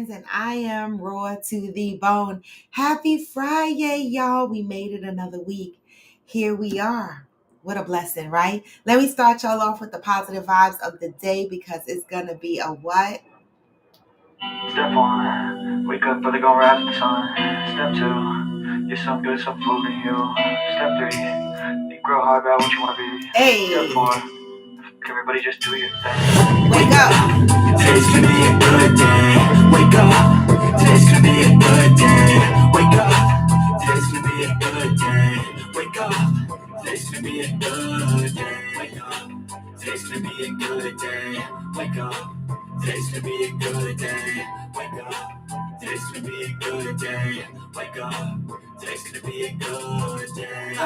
friends, and I am raw to the bone. Happy Friday, y'all. We made it another week. Here we are. What a blessing, right? Let me start y'all off with the positive vibes of the day because it's going to be a what? Step one, wake up early, gonna rise with the sun. Step two, get some good, some food in you. Step three, think real hard about what you wanna be. Hey. Step four, everybody just do your thing. Wake up. Today's gonna be a good day. Wake up. Today's gonna be a good day. Wake up. Today's gonna be a good day. Wake up. Today's gonna be a good day. Wake up. Today's gonna be a good day. Wake up. Today's gonna be a good day. Wake up. Today's gonna be a good day. Wake up. Today's gonna be a good day.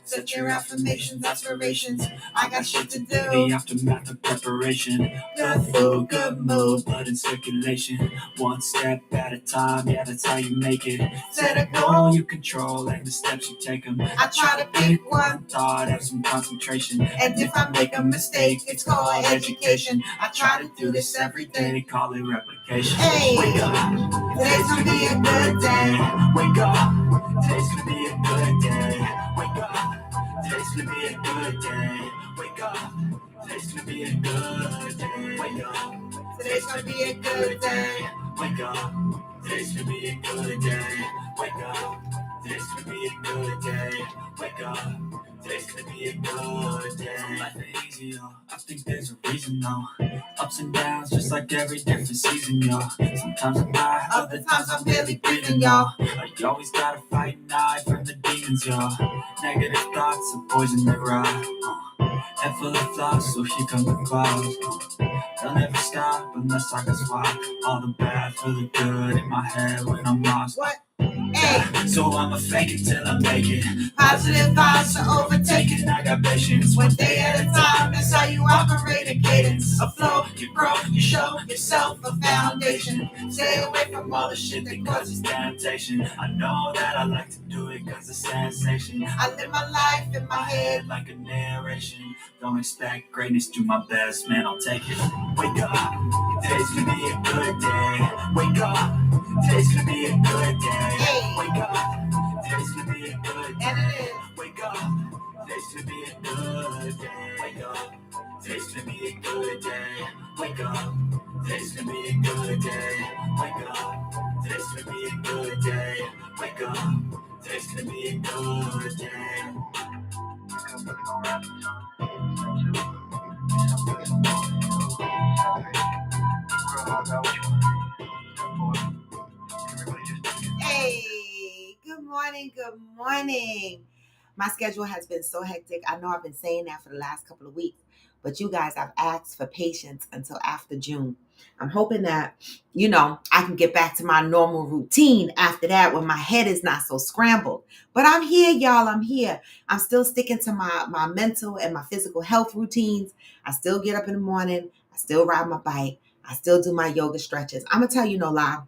Set your affirmations, aspirations. I got shit to do. The aftermath of preparation. Good food, good mood, blood in circulation. One step at a time, yeah, that's how you make it. Set a goal you control and the steps you take them. I try to pick one thought, have some concentration. And if I make a mistake, it's called education. I try to do this every day. Call it replication. Hey. Wake up. Today's gonna be a good day. Wake up. Today's gonna be a good day. Wake up. Today's gonna be a good day. Wake up. Today's gonna be a good day. Wake up. Today's gonna be a good day. Wake up. Today's gonna be a good day. Wake up. Today's gonna be a good day. Wake up. Today's gonna be a good day. Life ain't easy, yo. I think there's a reason, though. Ups and downs, just like every different season, yo. Sometimes I'm high, Other times I'm barely breathing, y'all. You always gotta fight and hide from the demons, yo. Negative thoughts are poison they ride. Head full of flies, so here come the clouds. They'll never stop unless I can swap all the bad for the good in my head when I'm lost. What? Hey. So I'ma fake it till I make it. Positive vibes are overtaken. I got patience. One day at a time, that's how you operate a cadence. A flow, you grow, you show yourself a foundation. Stay away from all the shit that causes temptation. I know that I like to do it cause it's sensation. I live my life in my head like a narration. Don't expect greatness, do my best, man, I'll take it. Wake up, today's gonna be a good day. Wake up, today's gonna be a good day. Hey. Wake up, today's gonna be a good day. And it is. Wake up, today's gonna be a good day. Wake up, today's gonna be a good day. Wake up, today's gonna be a good day. Wake up, today's gonna be a good day. Wake up, today's gonna be a good day. Hey, good morning, good morning. My schedule has been so hectic. I know I've been saying that for the last couple of weeks, but you guys, I've asked for patience until after June. I'm hoping that, I can get back to my normal routine after that when my head is not so scrambled. But I'm here, y'all. I'm here. I'm still sticking to my mental and my physical health routines. I still get up in the morning. I still ride my bike. I still do my yoga stretches. I'm going to tell you no lie.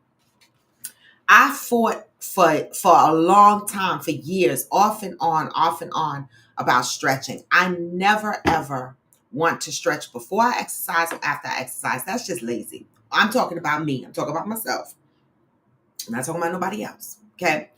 I fought for a long time, for years, off and on, about stretching. I never, ever want to stretch before I exercise or after I exercise. That's just lazy. I'm talking about me. I'm talking about myself. I'm not talking about nobody else, okay?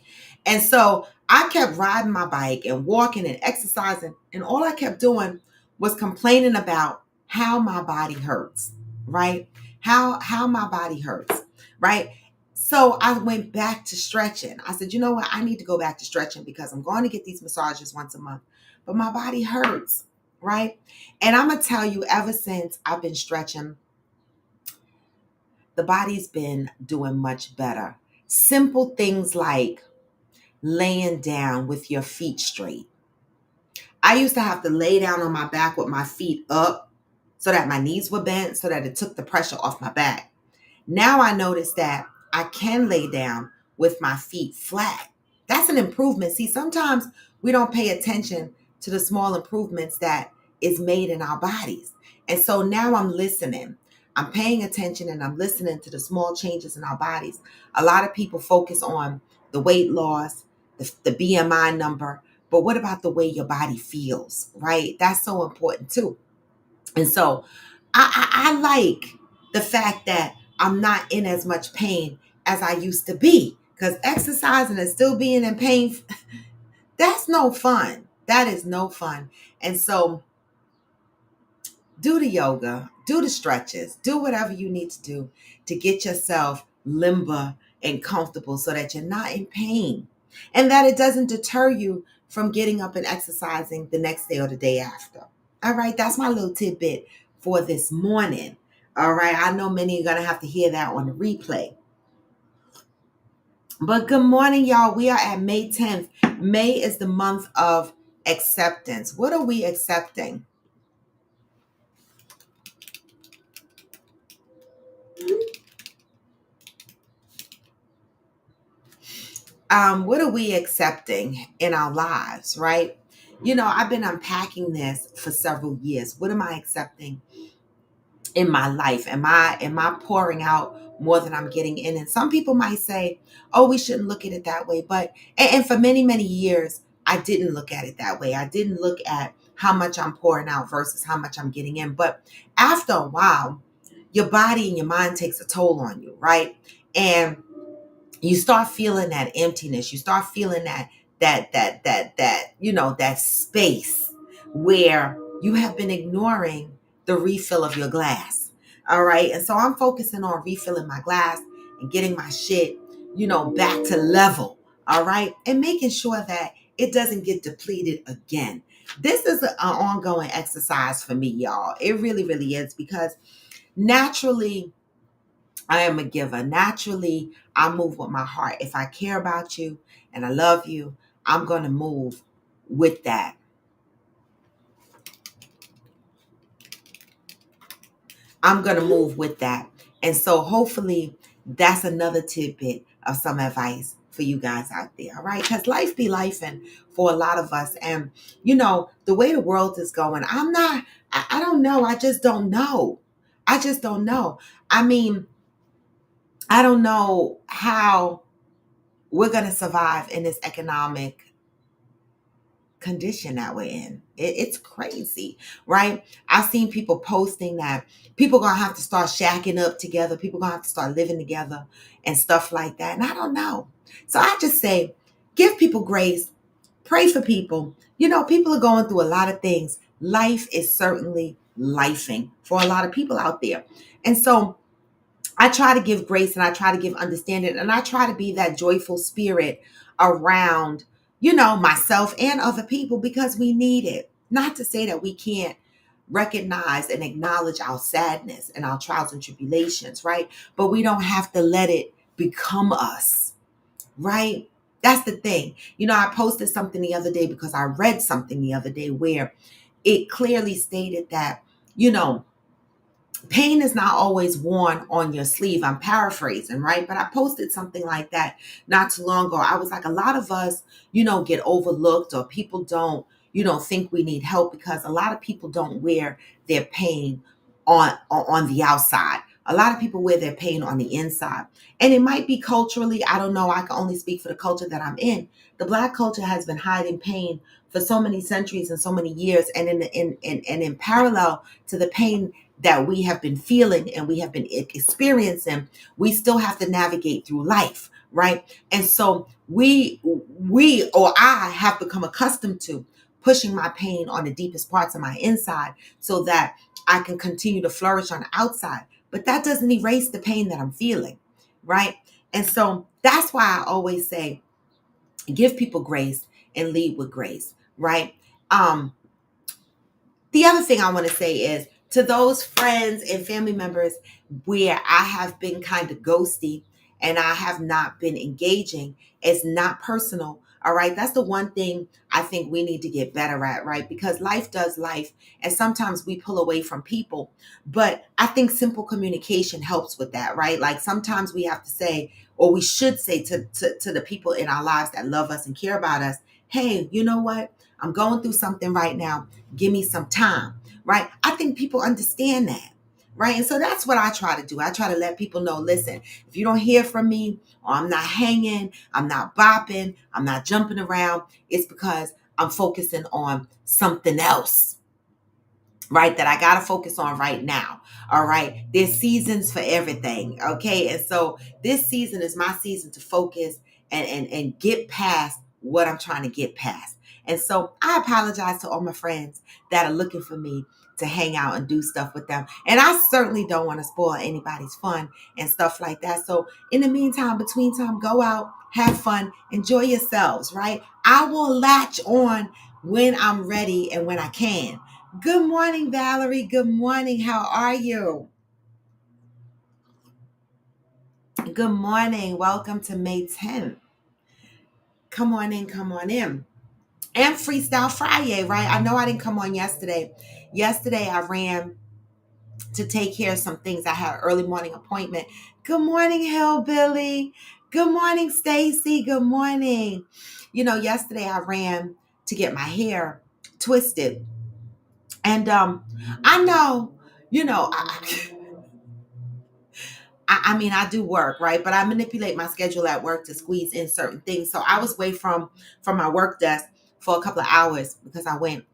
And so I kept riding my bike and walking and exercising, and all I kept doing was complaining about how my body hurts, right? How my body hurts, right? So I went back to stretching. I said, you know what? I need to go back to stretching because I'm going to get these massages once a month, but my body hurts, right? And I'm going to tell you, ever since I've been stretching, the body's been doing much better. Simple things like laying down with your feet straight. I used to have to lay down on my back with my feet up so that my knees were bent, so that it took the pressure off my back. Now I notice that I can lay down with my feet flat. That's an improvement. See, sometimes we don't pay attention to the small improvements that is made in our bodies. And so now I'm listening. I'm paying attention and I'm listening to the small changes in our bodies. A lot of people focus on the weight loss, the BMI number, but what about the way your body feels, right? That's so important too. And so I like the fact that I'm not in as much pain as I used to be. Because exercising and still being in pain, that's no fun. That is no fun. And so do the yoga, do the stretches, do whatever you need to do to get yourself limber and comfortable so that you're not in pain and that it doesn't deter you from getting up and exercising the next day or the day after. All right, that's my little tidbit for this morning. All right, I know many are going to have to hear that on the replay. But good morning, y'all. We are at May 10th. May is the month of acceptance. What are we accepting? What are we accepting in our lives, right? You know, I've been unpacking this for several years. What am I accepting in my life? Am I pouring out more than I'm getting in? And some people might say, oh, we shouldn't look at it that way. But and for many, many years, I didn't look at it that way. I didn't look at how much I'm pouring out versus how much I'm getting in. But after a while, your body and your mind takes a toll on you, right? And you start feeling that emptiness. You start feeling that space where you have been ignoring the refill of your glass. All right. And so I'm focusing on refilling my glass and getting my shit, back to level. All right. And making sure that it doesn't get depleted again. This is an ongoing exercise for me, y'all. It really, really is, because naturally, I am a giver. Naturally, I move with my heart. If I care about you and I love you, I'm going to move with that. I'm going to move with that. And so hopefully that's another tidbit of some advice for you guys out there. All right. Because life be lifing for a lot of us. And, the way the world is going, I don't know. I just don't know. I just don't know. I mean, I don't know how we're going to survive in this economic condition that we're in. It's crazy, right? I've seen people posting that people are going to have to start shacking up together. People are going to have to start living together and stuff like that. And I don't know. So I just say, give people grace, pray for people. People are going through a lot of things. Life is certainly lifing for a lot of people out there. And so I try to give grace and I try to give understanding and I try to be that joyful spirit around, myself and other people, because we need it. Not to say that we can't recognize and acknowledge our sadness and our trials and tribulations, right? But we don't have to let it become us, right? That's the thing. I posted something the other day because I read something the other day where it clearly stated that, pain is not always worn on your sleeve. I'm paraphrasing, right? But I posted something like that not too long ago. I was like, a lot of us, get overlooked, or people don't, think we need help, because a lot of people don't wear their pain on the outside. A lot of people wear their pain on the inside. And it might be culturally, I don't know. I can only speak for the culture that I'm in. The Black culture has been hiding pain for so many centuries and so many years. And in parallel to the pain that we have been feeling and we have been experiencing, we still have to navigate through life, right? And so I have become accustomed to pushing my pain on the deepest parts of my inside so that I can continue to flourish on the outside. But that doesn't erase the pain that I'm feeling, right? And so that's why I always say, give people grace and lead with grace, right? The other thing I want to say is, to those friends and family members where I have been kind of ghosty and I have not been engaging, it's not personal. All right. That's the one thing I think we need to get better at, right? Because life does life. And sometimes we pull away from people. But I think simple communication helps with that, right? Like sometimes we have to say, or we should say to the people in our lives that love us and care about us, hey, you know what? I'm going through something right now. Give me some time, right? I think people understand that, right? And so that's what I try to do. I try to let people know, listen, if you don't hear from me, or I'm not hanging, I'm not bopping, I'm not jumping around, it's because I'm focusing on something else. right, that I gotta focus on right now. All right. There's seasons for everything. Okay. And so this season is my season to focus and get past what I'm trying to get past. And so I apologize to all my friends that are looking for me to hang out and do stuff with them. And I certainly don't want to spoil anybody's fun and stuff like that. So in the meantime, between time, go out, have fun, enjoy yourselves, right? I will latch on when I'm ready and when I can. Good morning, Valerie. Good morning. How are you? Good morning. Welcome to May 10th. Come on in. Come on in. And Freestyle Friday, right? I know I didn't come on yesterday. Yesterday, I ran to take care of some things. I had an early morning appointment. Good morning, Hillbilly. Good morning, Stacy. Good morning. You know, yesterday I ran to get my hair twisted. And I know, you know, I mean, I do work, right? But I manipulate my schedule at work to squeeze in certain things. So I was away from my work desk for a couple of hours because I went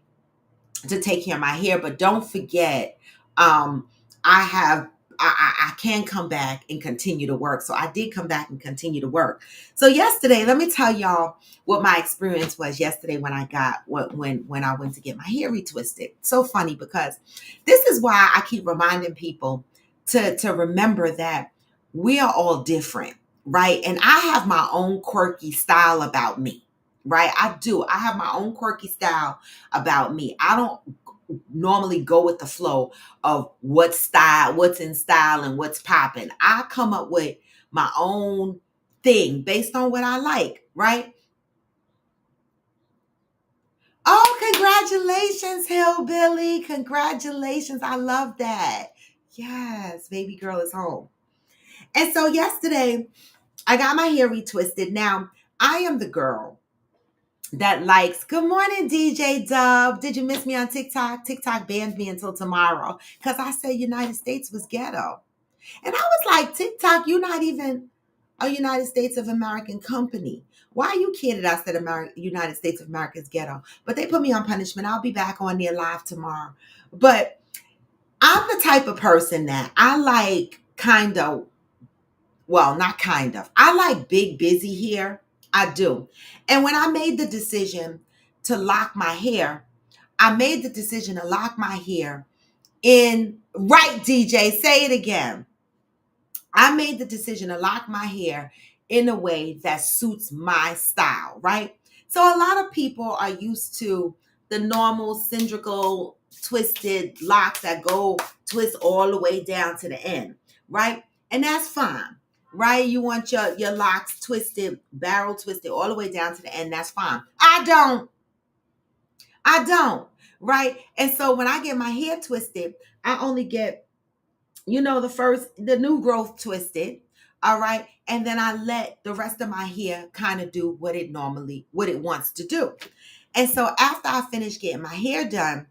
to take care of my hair. But don't forget, um, I have I can come back and continue to work. So I did come back and continue to work. So yesterday, let me tell y'all what my experience was yesterday when I got when I went to get my hair retwisted. So funny because this is why I keep reminding people to remember that we are all different, right? And I have my own quirky style about me, right? I do. I have my own quirky style about me. I don't normally go with the flow of what's in style and what's popping. I come up with my own thing based on what I like, right? Oh, congratulations, Hillbilly. Congratulations. I love that. Yes, baby girl is home. And so yesterday, I got my hair retwisted. Now, I am the girl that likes, good morning, DJ Dub. Did you miss me on TikTok? TikTok banned me until tomorrow because I said United States was ghetto. And I was like, TikTok, you're not even a United States of American company. Why you kidded us that United States of America is ghetto? But they put me on punishment. I'll be back on there live tomorrow. But I'm the type of person that I like not kind of. I like big, busy hair. I do. And when I made the decision to lock my hair, I made the decision to lock my hair in, right, DJ, say it again. I made the decision to lock my hair in a way that suits my style, right? So a lot of people are used to the normal cylindrical twisted locks that go twist all the way down to the end, right? And that's fine, right? You want your locks twisted, barrel twisted all the way down to the end. That's fine. I don't, right? And so when I get my hair twisted, I only get the new growth twisted. All right. And then I let the rest of my hair kind of do what it wants to do. And so after I finished getting my hair done,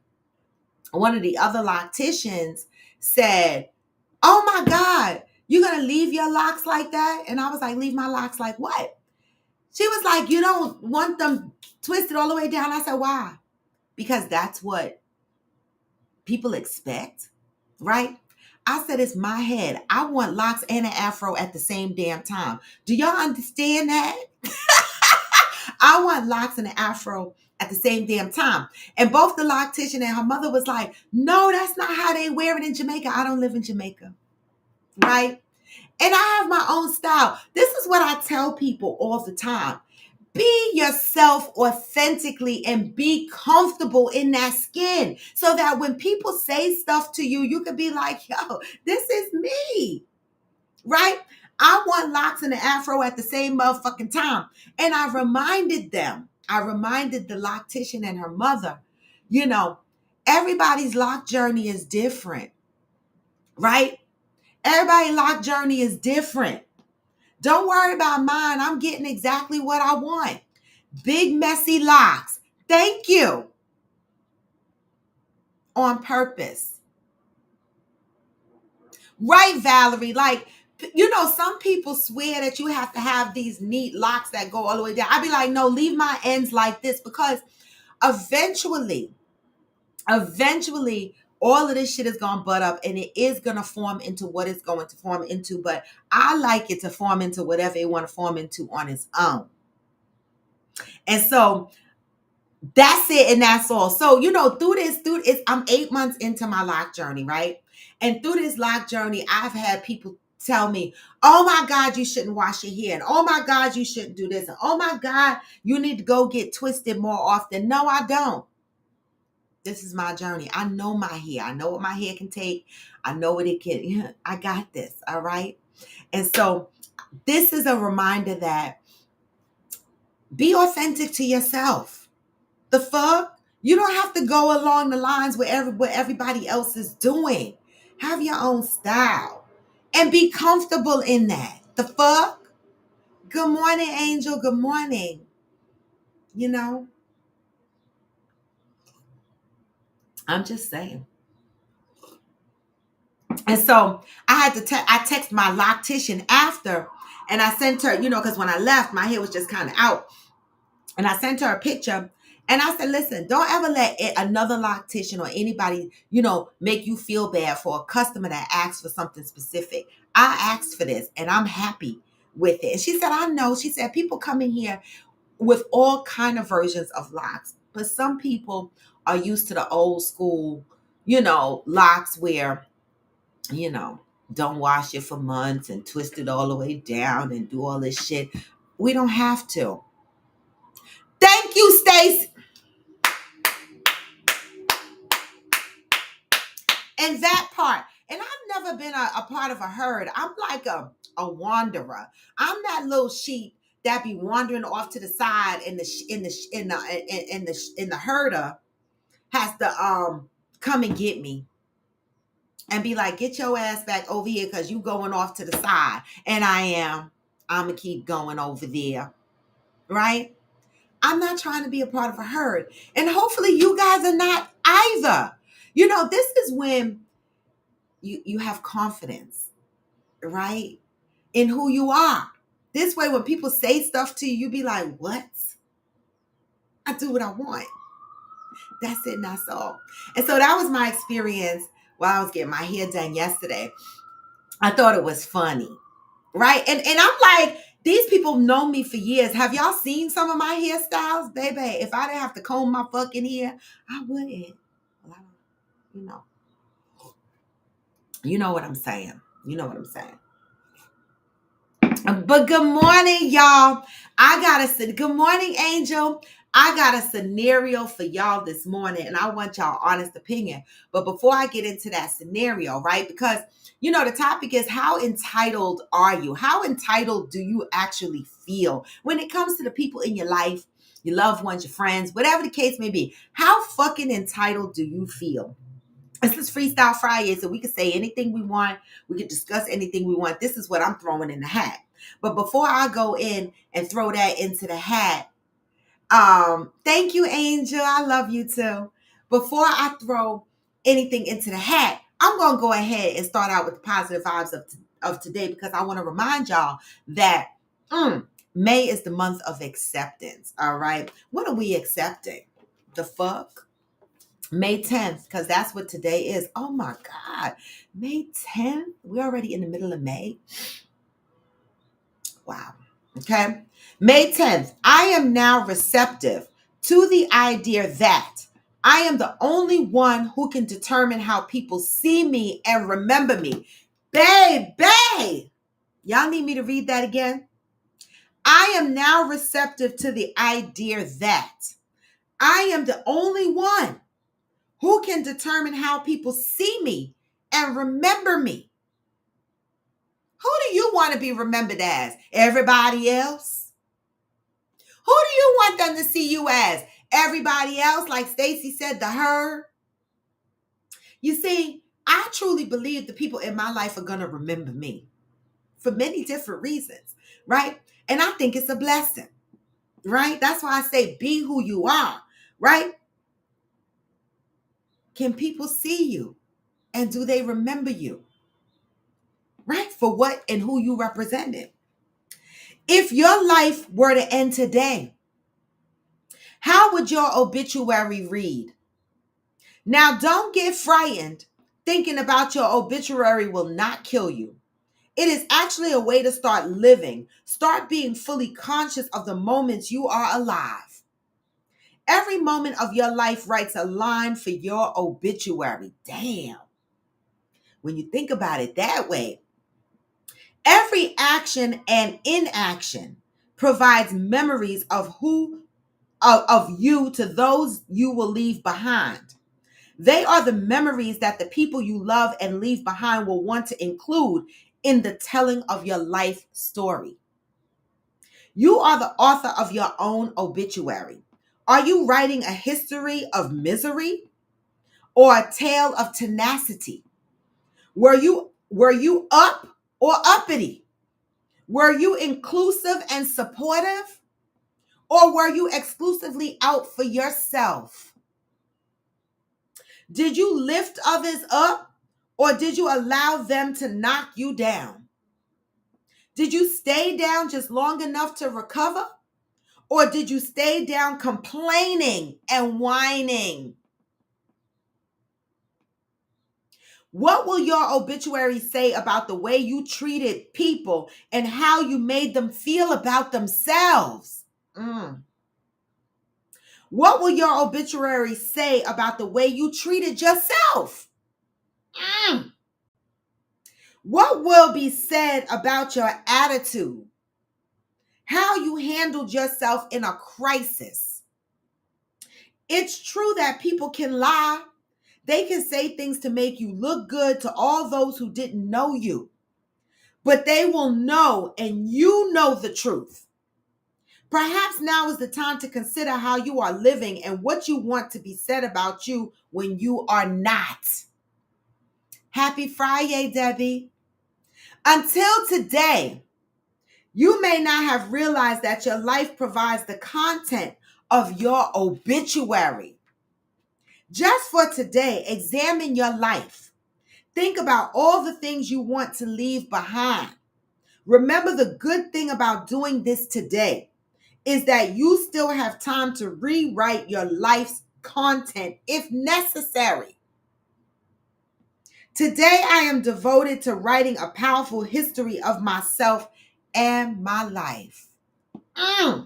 one of the other locticians said, oh my God, you're going to leave your locks like that? And I was like, leave my locks like what? She was like, you don't want them twisted all the way down. I said, why? Because that's what people expect, right? I said, it's my head. I want locks and an afro at the same damn time. Do y'all understand that? I want locks and an afro at the same damn time. And both the loctician and her mother was like, no, that's not how they wear it in Jamaica. I don't live in Jamaica, right? And I have my own style. This is what I tell people all the time. Be yourself authentically and be comfortable in that skin so that when people say stuff to you, you can be like, yo, this is me, right? I want locks and an afro at the same motherfucking time. And I reminded the loctician and her mother, everybody's lock journey is different, right? Everybody's lock journey is different. Don't worry about mine. I'm getting exactly what I want. Big, messy locks. Thank you. On purpose. Right, Valerie? Like, some people swear that you have to have these neat locks that go all the way down. I'd be like, no, leave my ends like this because eventually, All of this shit is going to butt up, and it is going to form into what it's going to form into. But I like it to form into whatever it want to form into on its own. And so that's it, and that's all. So, through this, I'm 8 months into my lock journey, right? And through this lock journey, I've had people tell me, oh my God, you shouldn't wash your hair. And oh my God, you shouldn't do this. And oh my God, you need to go get twisted more often. No, I don't. This is my journey. I know my hair. I know what my hair can take. I know what it can. I got this. All right. And so this is a reminder that be authentic to yourself. The fuck? You don't have to go along the lines what everybody else is doing. Have your own style and be comfortable in that. The fuck? Good morning, Angel. Good morning. I'm just saying. And so I had to I text my loctician after, and I sent her, because when I left, my hair was just kind of out. And I sent her a picture, and I said, listen, don't ever let another loctician or anybody, make you feel bad for a customer that asks for something specific. I asked for this, and I'm happy with it. And she said, I know. She said, people come in here with all kind of versions of locks, but some people are used to the old school, locks where, don't wash it for months and twist it all the way down and do all this shit. We don't have to. Thank you, Stacey. And that part. And I've never been a part of a herd. I'm like a wanderer. I'm that little sheep that be wandering off to the side, and the herder has to come and get me and be like, get your ass back over here because you going off to the side. And I'm gonna keep going over there. Right? I'm not trying to be a part of a herd. And hopefully you guys are not either. This is when you have confidence, right? In who you are. This way, when people say stuff to you, you be like, what? I do what I want. That's it, and that's all. And so that was my experience while I was getting my hair done yesterday. I thought it was funny, right? And I'm like, these people know me for years. Have y'all seen some of my hairstyles? Baby, if I didn't have to comb my fucking hair, I wouldn't. Well, You know what I'm saying. But good morning, y'all. Good morning, Angel. I got a scenario for y'all this morning, and I want y'all honest opinion. But before I get into that scenario, right? Because, the topic is, how entitled are you? How entitled do you actually feel when it comes to the people in your life, your loved ones, your friends, whatever the case may be? How fucking entitled do you feel? This is Freestyllleee Friyaaayyy, so we can say anything we want. We can discuss anything we want. This is what I'm throwing in the hat. But before I go in and throw that into the hat, thank you, Angel. I love you too. Before I throw anything into the hat, I'm going to go ahead and start out with the positive vibes of today, because I want to remind y'all that May is the month of acceptance. All right. What are we accepting? The fuck? May 10th, because that's what today is. Oh my God. May 10th? We're already in the middle of May. Wow. Okay. May 10th. I am now receptive to the idea that I am the only one who can determine how people see me and remember me. Baby. Y'all need me to read that again? I am now receptive to the idea that I am the only one who can determine how people see me and remember me. Who do you want to be remembered as? Everybody else? Who do you want them to see you as? Everybody else? Like Stacey said, the her? You see, I truly believe the people in my life are going to remember me for many different reasons, right? And I think it's a blessing, right? That's why I say be who you are, right? Can people see you? And do they remember you? Right? For what and who you represented. If your life were to end today, how would your obituary read? Now, don't get frightened thinking about your obituary will not kill you. It is actually a way to start living, start being fully conscious of the moments you are alive. Every moment of your life writes a line for your obituary. Damn. When you think about it that way, every action and inaction provides memories of you to those you will leave behind. They are the memories that the people you love and leave behind will want to include in the telling of your life story. You are the author of your own obituary. Are you writing a history of misery or a tale of tenacity? Were you up or uppity? Were you inclusive and supportive? Or were you exclusively out for yourself? Did you lift others up or did you allow them to knock you down? Did you stay down just long enough to recover? Or did you stay down complaining and whining? What will your obituary say about the way you treated people and how you made them feel about themselves? What will your obituary say about the way you treated yourself? What will be said about your attitude? How you handled yourself in a crisis? It's true that people can lie. They can say things to make you look good to all those who didn't know you. But they will know, and you know the truth. Perhaps now is the time to consider how you are living and what you want to be said about you when you are not. Happy Friday, Debbie. Until today, you may not have realized that your life provides the content of your obituary. Just for today, examine your life. Think about all the things you want to leave behind. Remember, the good thing about doing this today is that you still have time to rewrite your life's content if necessary. Today, I am devoted to writing a powerful history of myself and my life. I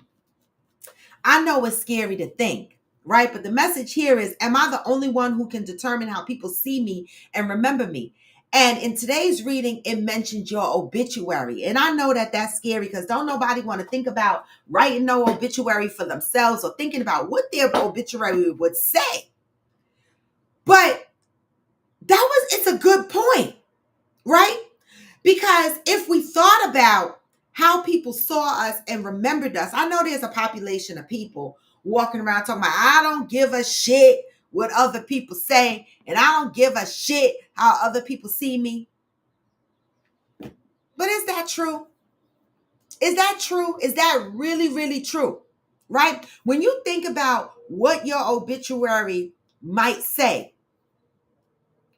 know it's scary to think, right? But the message here is, am I the only one who can determine how people see me and remember me? And in today's reading, it mentioned your obituary. And I know that that's scary because don't nobody want to think about writing no obituary for themselves or thinking about what their obituary would say. But it's a good point, right? Because if we thought about how people saw us and remembered us, I know there's a population of people walking around talking about, I don't give a shit what other people say, and I don't give a shit how other people see me. But is that true? Is that true? Is that really, really true? Right? When you think about what your obituary might say,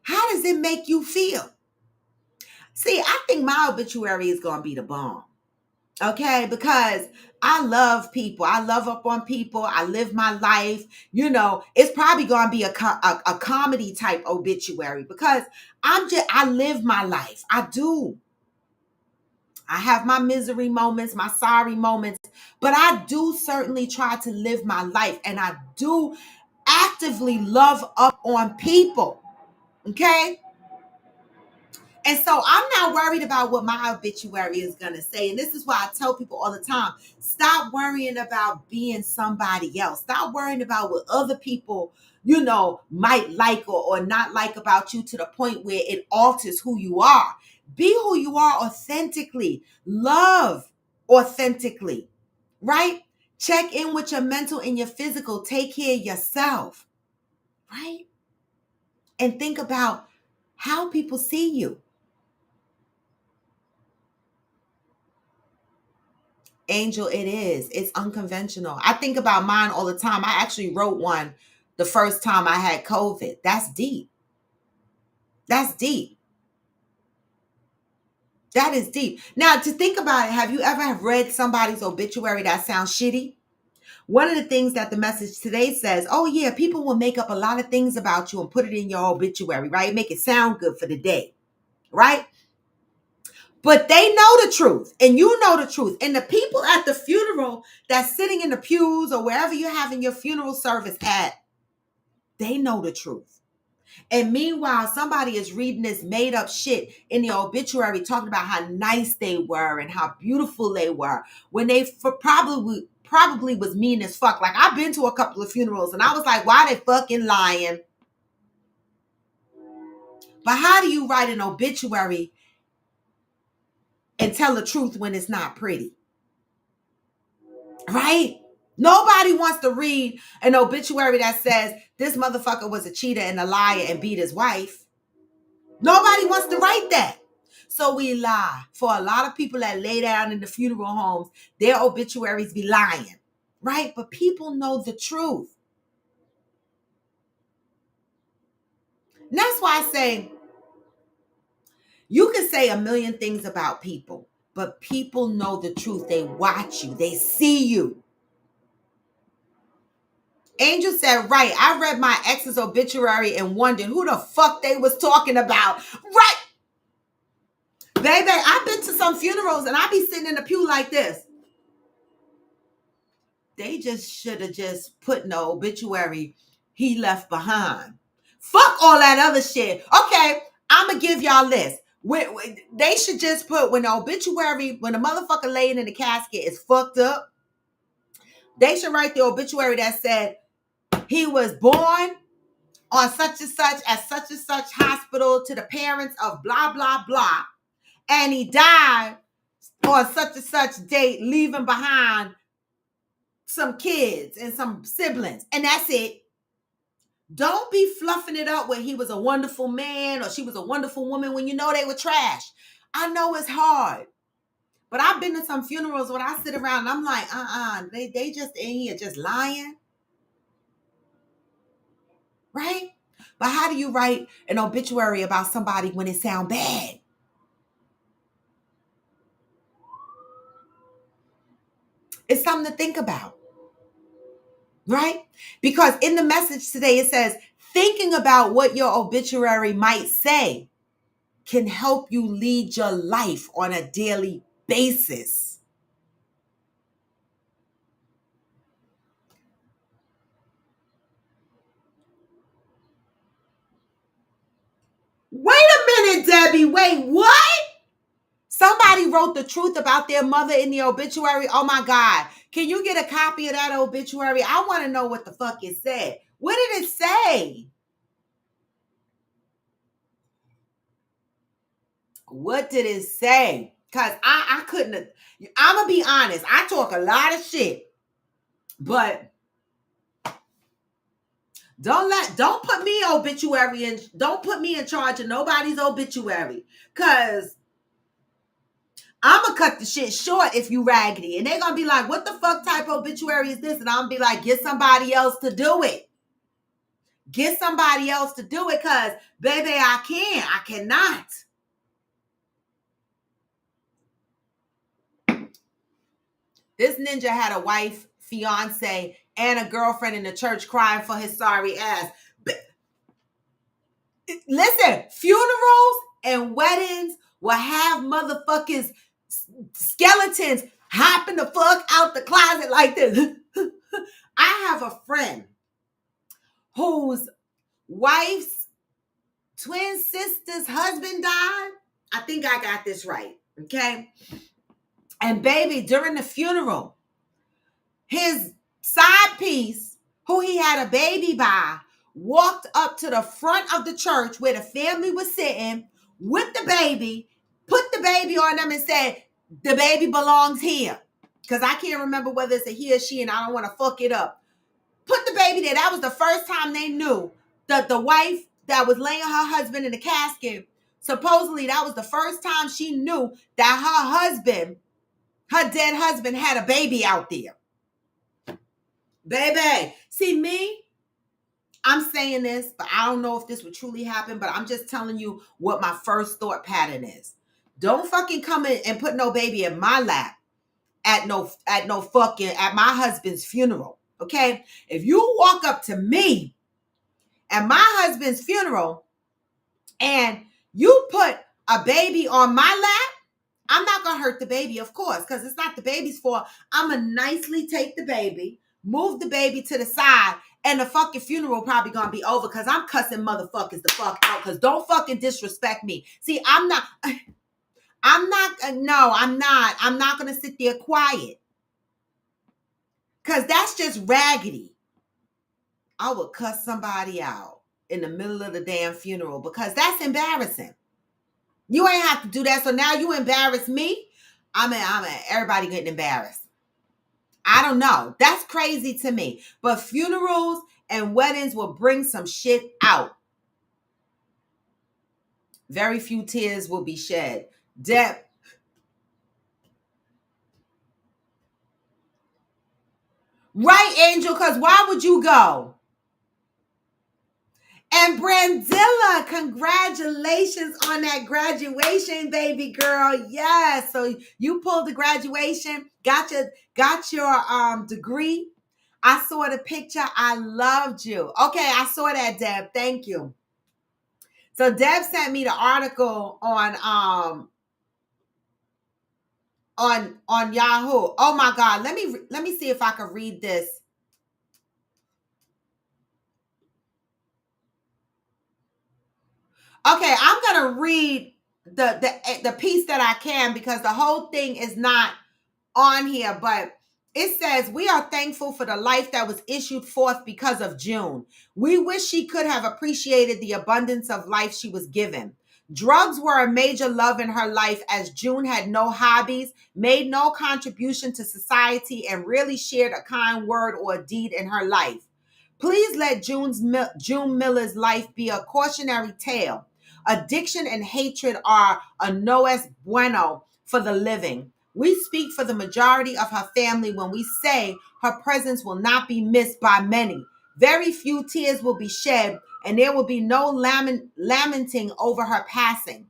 how does it make you feel? See, I think my obituary is going to be the bomb. Okay, because I love people. I love up on people. I live my life. It's probably going to be a comedy type obituary because I live my life. I do. I have my misery moments, my sorry moments, but I do certainly try to live my life and I do actively love up on people. Okay? And so I'm not worried about what my obituary is going to say. And this is why I tell people all the time, stop worrying about being somebody else. Stop worrying about what other people, might like or not like about you to the point where it alters who you are. Be who you are authentically. Love authentically, right? Check in with your mental and your physical. Take care of yourself, right? And think about how people see you. Angel, it is. It's unconventional. I think about mine all the time. I actually wrote one the first time I had COVID. That's deep. That's deep. That is deep. Now, to think about it, have you ever read somebody's obituary that sounds shitty? one of the things that the message today says, oh yeah, people will make up a lot of things about you and put it in your obituary, right? Make it sound good for the day, right? But they know the truth, and you know the truth. And the people at the funeral that's sitting in the pews or wherever you're having your funeral service at, they know the truth. And meanwhile, somebody is reading this made up shit in the obituary talking about how nice they were and how beautiful they were when they probably was mean as fuck. Like, I've been to a couple of funerals and I was like, why they fucking lying? But how do you write an obituary and tell the truth when it's not pretty? Right? Nobody wants to read an obituary that says this motherfucker was a cheater and a liar and beat his wife. Nobody wants to write that. So we lie. For a lot of people that lay down in the funeral homes, their obituaries be lying, right? But people know the truth. And that's why I say, you can say a million things about people, but people know the truth. They watch you. They see you. Angel said, right, I read my ex's obituary and wondered who the fuck they was talking about. Right. Baby, I've been to some funerals and I be sitting in the pew like this. They just should have just put in the obituary he left behind. Fuck all that other shit. Okay, I'm going to give y'all this. They should just put when the obituary, when the motherfucker laying in the casket is fucked up, they should write the obituary that said he was born on such and such at such and such hospital to the parents of blah, blah, blah. And he died on such and such date, leaving behind some kids and some siblings. And that's it. Don't be fluffing it up when he was a wonderful man or she was a wonderful woman when you know they were trash. I know it's hard. But I've been to some funerals when I sit around and I'm like, they just in here just lying. Right? But how do you write an obituary about somebody when it sounds bad? It's something to think about. Right? Because in the message today, it says, thinking about what your obituary might say can help you lead your life on a daily basis. Wait a minute, Debbie. Wait, what? Somebody wrote the truth about their mother in the obituary. Oh my God. Can you get a copy of that obituary? I want to know what the fuck it said. What did it say? What did it say? Because I couldn't. I'm going to be honest. I talk a lot of shit. But don't put me obituary and don't put me in charge of nobody's obituary. Because I'm going to cut the shit short if you raggedy. And they're going to be like, what the fuck type of obituary is this? And I'm going to be like, get somebody else to do it. Get somebody else to do it because, baby, I cannot. This ninja had a wife, fiance, and a girlfriend in the church crying for his sorry ass. Listen, funerals and weddings will have motherfuckers skeletons hopping the fuck out the closet like this. I have a friend whose wife's twin sister's husband died. I think I got this right, okay? And baby, during the funeral, his side piece, who he had a baby by, walked up to the front of the church where the family was sitting with the baby, put the baby on them and said, the baby belongs here. Because I can't remember whether it's a he or she and I don't want to fuck it up. Put the baby there. That was the first time they knew that the wife that was laying her husband in the casket, supposedly that was the first time she knew that her dead husband had a baby out there. Baby, see me? I'm saying this, but I don't know if this would truly happen, but I'm just telling you what my first thought pattern is. Don't fucking come in and put no baby in my lap at my husband's funeral. Okay? If you walk up to me at my husband's funeral and you put a baby on my lap, I'm not going to hurt the baby, of course, because it's not the baby's fault. I'm going to nicely take the baby, move the baby to the side, and the fucking funeral probably going to be over because I'm cussing motherfuckers the fuck out because don't fucking disrespect me. See, I'm not going to sit there quiet because that's just raggedy. I would cuss somebody out in the middle of the damn funeral because that's embarrassing. You ain't have to do that. So now you embarrass me. Everybody getting embarrassed. I don't know. That's crazy to me. But funerals and weddings will bring some shit out. Very few tears will be shed. Deb. Right, Angel, because why would you go? And Brandilla, congratulations on that graduation, baby girl. Yes. So you pulled the graduation, got your degree. I saw the picture. I loved you. Okay, I saw that, Deb. Thank you. So Deb sent me the article on Yahoo. Oh my God. Let me see if I can read this. Okay, I'm gonna read the piece that I can because the whole thing is not on here, but it says, we are thankful for the life that was issued forth because of June. We wish she could have appreciated the abundance of life she was given. Drugs were a major love in her life as June had no hobbies, made no contribution to society, and rarely shared a kind word or deed in her life. Please let June Miller's life be a cautionary tale. Addiction and hatred are a no es bueno for the living. We speak for the majority of her family when we say her presence will not be missed by many. Very few tears will be shed, and there will be no lamenting over her passing.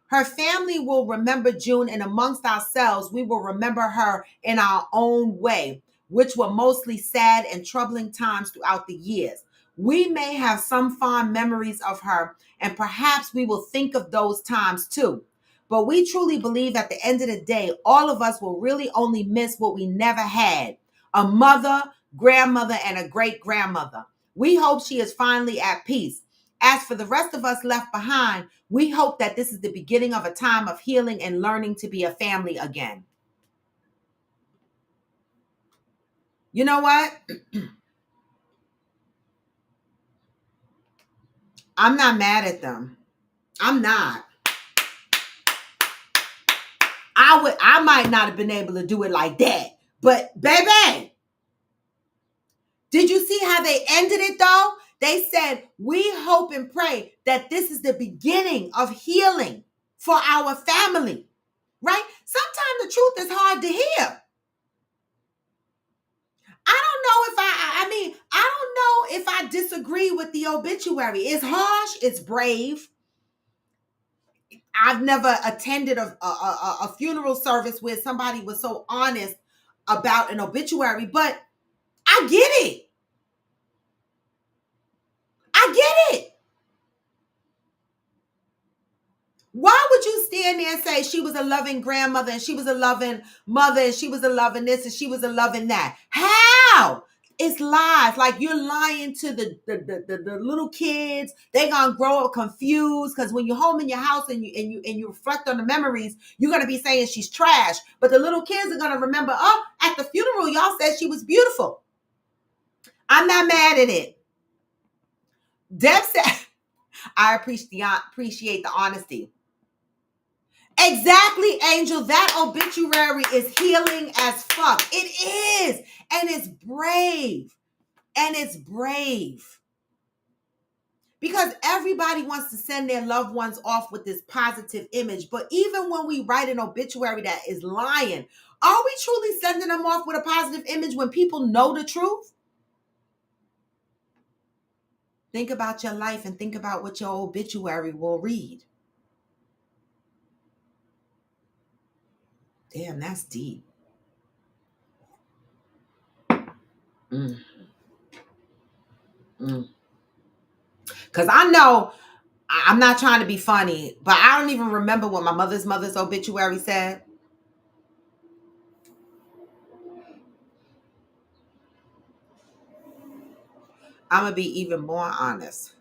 Her family will remember June, and amongst ourselves, we will remember her in our own way, which were mostly sad and troubling times throughout the years. We may have some fond memories of her, and perhaps we will think of those times too. But we truly believe at the end of the day, all of us will really only miss what we never had: a mother, grandmother, and a great grandmother. We hope she is finally at peace. As for the rest of us left behind, we hope that this is the beginning of a time of healing and learning to be a family again. You know what? I'm not mad at them. I'm not. I might not have been able to do it like that. But baby, did you see how they ended it though? They said, we hope and pray that this is the beginning of healing for our family. Right? Sometimes the truth is hard to hear. I don't know if I disagree with the obituary. It's harsh, it's brave. I've never attended a funeral service where somebody was so honest about an obituary, but I get it. I get it. Why would you stand there and say she was a loving grandmother and she was a loving mother and she was a loving this and she was a loving that? How? It's lies. Like you're lying to the little kids. They're gonna grow up confused because when you're home in your house and you reflect on the memories, you're gonna be saying she's trash. But the little kids are gonna remember, oh, at the funeral, y'all said she was beautiful. I'm not mad at it. Deb said, I appreciate the honesty. Exactly, Angel. That obituary is healing as fuck. It is. And it's brave. And it's brave. Because everybody wants to send their loved ones off with this positive image. But even when we write an obituary that is lying, are we truly sending them off with a positive image when people know the truth? Think about your life and think about what your obituary will read. Damn, that's deep. Because I know, I'm not trying to be funny, but I don't even remember what my mother's obituary said. I'm going to be even more honest.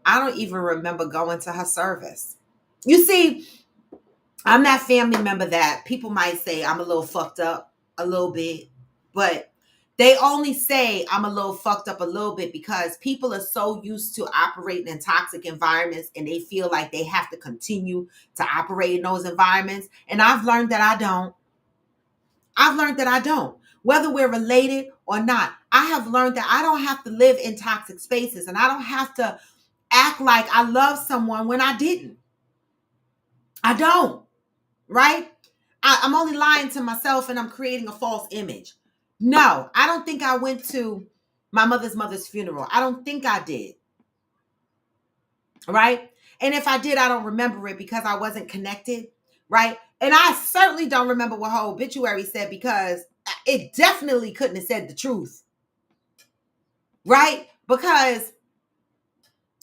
I don't even remember going to her service. You see, I'm that family member that people might say I'm a little fucked up a little bit, but they only say I'm a little fucked up a little bit because people are so used to operating in toxic environments and they feel like they have to continue to operate in those environments. And I've learned that I don't. Whether we're related or not, I have learned that I don't have to live in toxic spaces and I don't have to act like I love someone when I didn't. I don't, right? I'm only lying to myself and I'm creating a false image. No, I don't think I went to my mother's funeral. I don't think I did, right? And if I did, I don't remember it because I wasn't connected, right? And I certainly don't remember what her obituary said because it definitely couldn't have said the truth, right? Because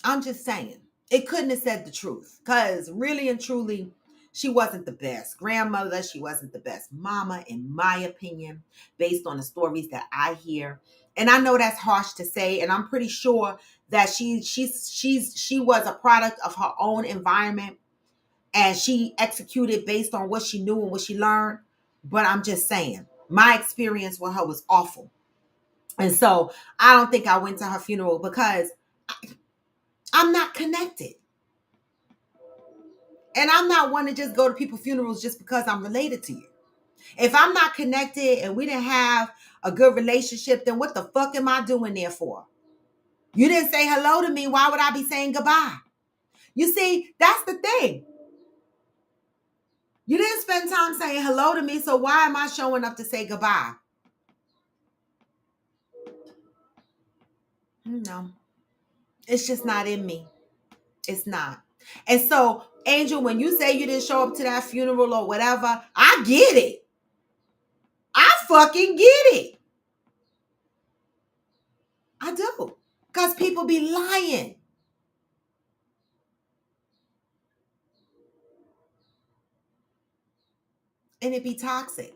I'm just saying, it couldn't have said the truth because really and truly, she wasn't the best grandmother. She wasn't the best mama, in my opinion, based on the stories that I hear. And I know that's harsh to say, and I'm pretty sure that she was a product of her own environment, and she executed based on what she knew and what she learned. But I'm just saying, my experience with her was awful, and so I don't think I went to her funeral because I'm not connected. And I'm not one to just go to people's funerals just because I'm related to you. If I'm not connected and we didn't have a good relationship, then what the fuck am I doing there for? You didn't say hello to me. Why would I be saying goodbye? You see, that's the thing. You didn't spend time saying hello to me, so why am I showing up to say goodbye? No, it's just not in me. It's not. And so, Angel, when you say you didn't show up to that funeral or whatever, I get it. I fucking get it. I do. Because people be lying. And it be toxic.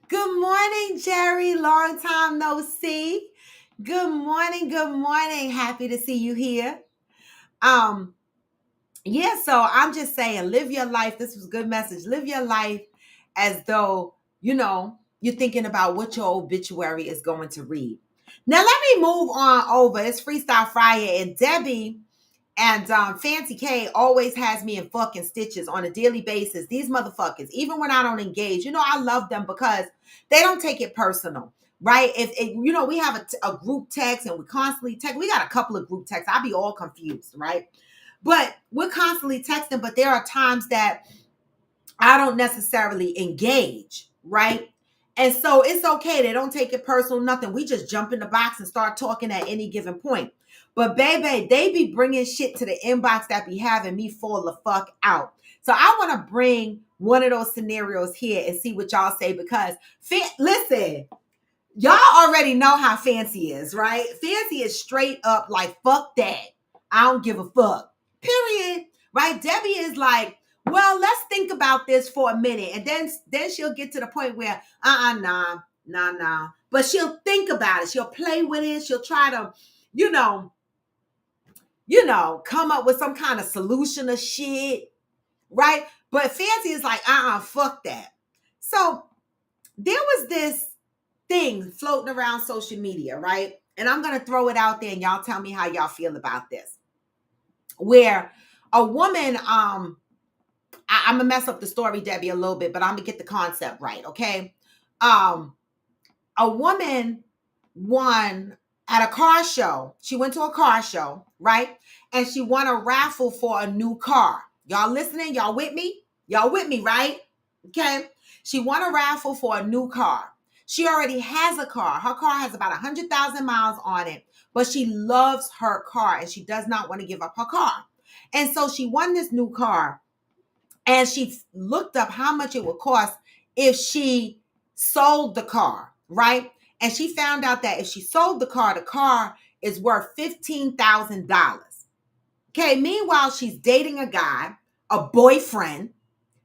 Good morning, Jerry. Long time no see. Good morning. Good morning. Happy to see you here. Yeah, so I'm just saying, live your life. This was a good message. Live your life as though, you're thinking about what your obituary is going to read. Now, let me move on over. It's Freestyle Friday, and Debbie and Fancy K always has me in fucking stitches on a daily basis. These motherfuckers, even when I don't engage, I love them because they don't take it personal, right? If we have a group text and we constantly text. We got a couple of group texts. I'll be all confused, right? But we're constantly texting, but there are times that I don't necessarily engage, right? And so it's okay. They don't take it personal, nothing. We just jump in the box and start talking at any given point. But baby, they be bringing shit to the inbox that be having me fall the fuck out. So I want to bring one of those scenarios here and see what y'all say because, listen, y'all already know how Fancy is, right? Fancy is straight up like, fuck that. I don't give a fuck. Period. Right? Debbie is like, well, let's think about this for a minute. And then she'll get to the point where, nah. But she'll think about it. She'll play with it. She'll try to, come up with some kind of solution or shit. Right? But Fancy is like, fuck that. So there was this thing floating around social media, right? And I'm going to throw it out there and y'all tell me how y'all feel about this. Where a woman, I'm going to mess up the story, Debbie, a little bit, but I'm going to get the concept right, okay? A woman won at a car show. She went to a car show, right? And she won a raffle for a new car. Y'all listening? Y'all with me? Y'all with me, right? Okay. She won a raffle for a new car. She already has a car. Her car has about 100,000 miles on it, but she loves her car and she does not want to give up her car. And so she won this new car and she looked up how much it would cost if she sold the car, right? And she found out that if she sold the car is worth $15,000. Okay, meanwhile, she's dating a guy, a boyfriend,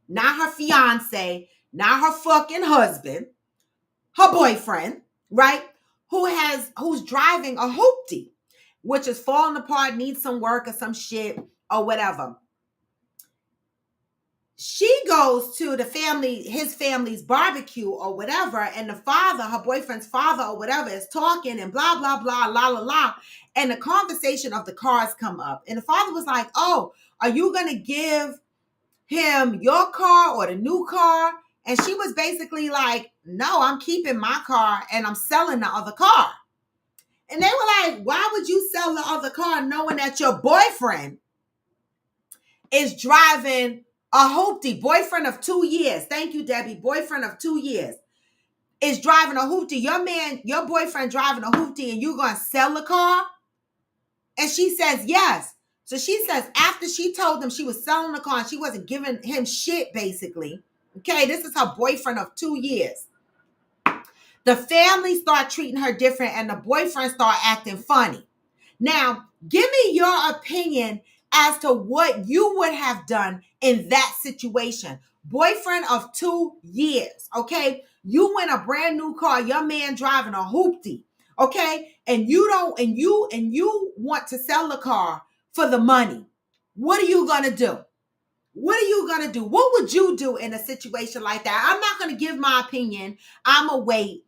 not her fiance, not her fucking husband, her boyfriend, right? Who's driving a hoopty, which is falling apart, needs some work or some shit or whatever. She goes to his family's barbecue or whatever, and the father, her boyfriend's father or whatever, is talking and blah, blah, blah, la, la, la. And the conversation of the cars come up. And the father was like, oh, are you going to give him your car or the new car? And she was basically like, no, I'm keeping my car and I'm selling the other car. And they were like, why would you sell the other car knowing that your boyfriend is driving a hoopty? Boyfriend of 2 years. Thank you, Debbie. Boyfriend of 2 years is driving a hoopty. Your boyfriend driving a hoopty, and you gonna sell the car? And she says yes. So she says after she told them she was selling the car and she wasn't giving him shit, basically. Okay, this is her boyfriend of 2 years. The family start treating her different and the boyfriend start acting funny. Now, give me your opinion as to what you would have done in that situation. Boyfriend of 2 years, okay? You win a brand new car, your man driving a hoopty, okay? And you want to sell the car for the money. What are you gonna do? What are you gonna do? What would you do in a situation like that? I'm not gonna give my opinion. I'ma wait.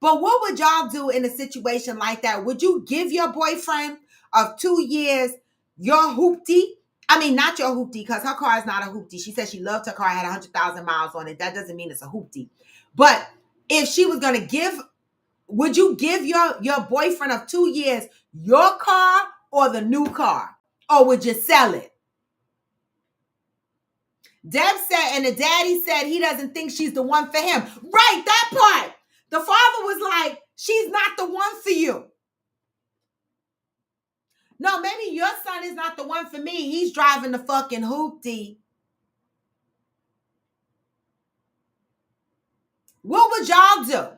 But what would y'all do in a situation like that? Would you give your boyfriend of 2 years your hoopty? I mean, not your hoopty, because her car is not a hoopty. She said she loved her car, had 100,000 miles on it. That doesn't mean it's a hoopty. But if she was going to give, would you give your boyfriend of 2 years your car or the new car? Or would you sell it? Deb said, and the daddy said he doesn't think she's the one for him. Right, that part. The father was like, she's not the one for you. No, maybe your son is not the one for me. He's driving the fucking hoopty. What would y'all do?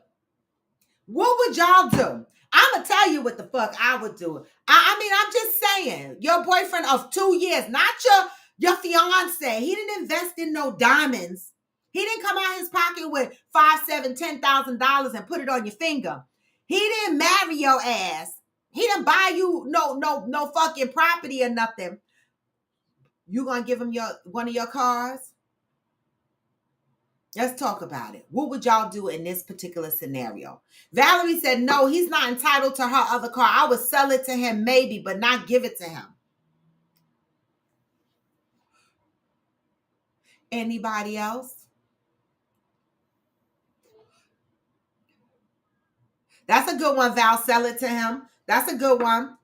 What would y'all do? I'm going to tell you what the fuck I would do. I mean, I'm just saying, your boyfriend of 2 years, not your fiance. He didn't invest in no diamonds. He didn't come out his pocket with $5,000, $7,000, $10,000 and put it on your finger. He didn't marry your ass. He didn't buy you no fucking property or nothing. You gonna give him one of your cars? Let's talk about it. What would y'all do in this particular scenario? Valerie said, no, he's not entitled to her other car. I would sell it to him maybe, but not give it to him. Anybody else? That's a good one, Val. Sell it to him. That's a good one.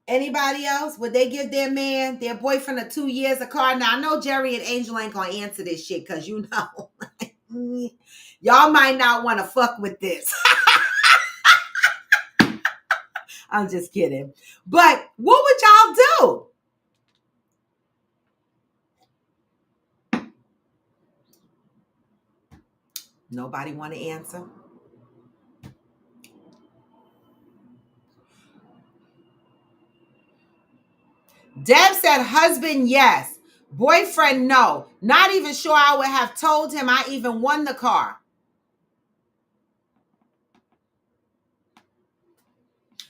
Anybody else? Would they give their boyfriend of 2 years a car? Now, I know Jerry and Angel ain't going to answer this shit because you know, y'all might not want to fuck with this. I'm just kidding. But what would y'all do? Nobody want to answer? Deb said husband, yes. Boyfriend, no. Not even sure I would have told him I even won the car.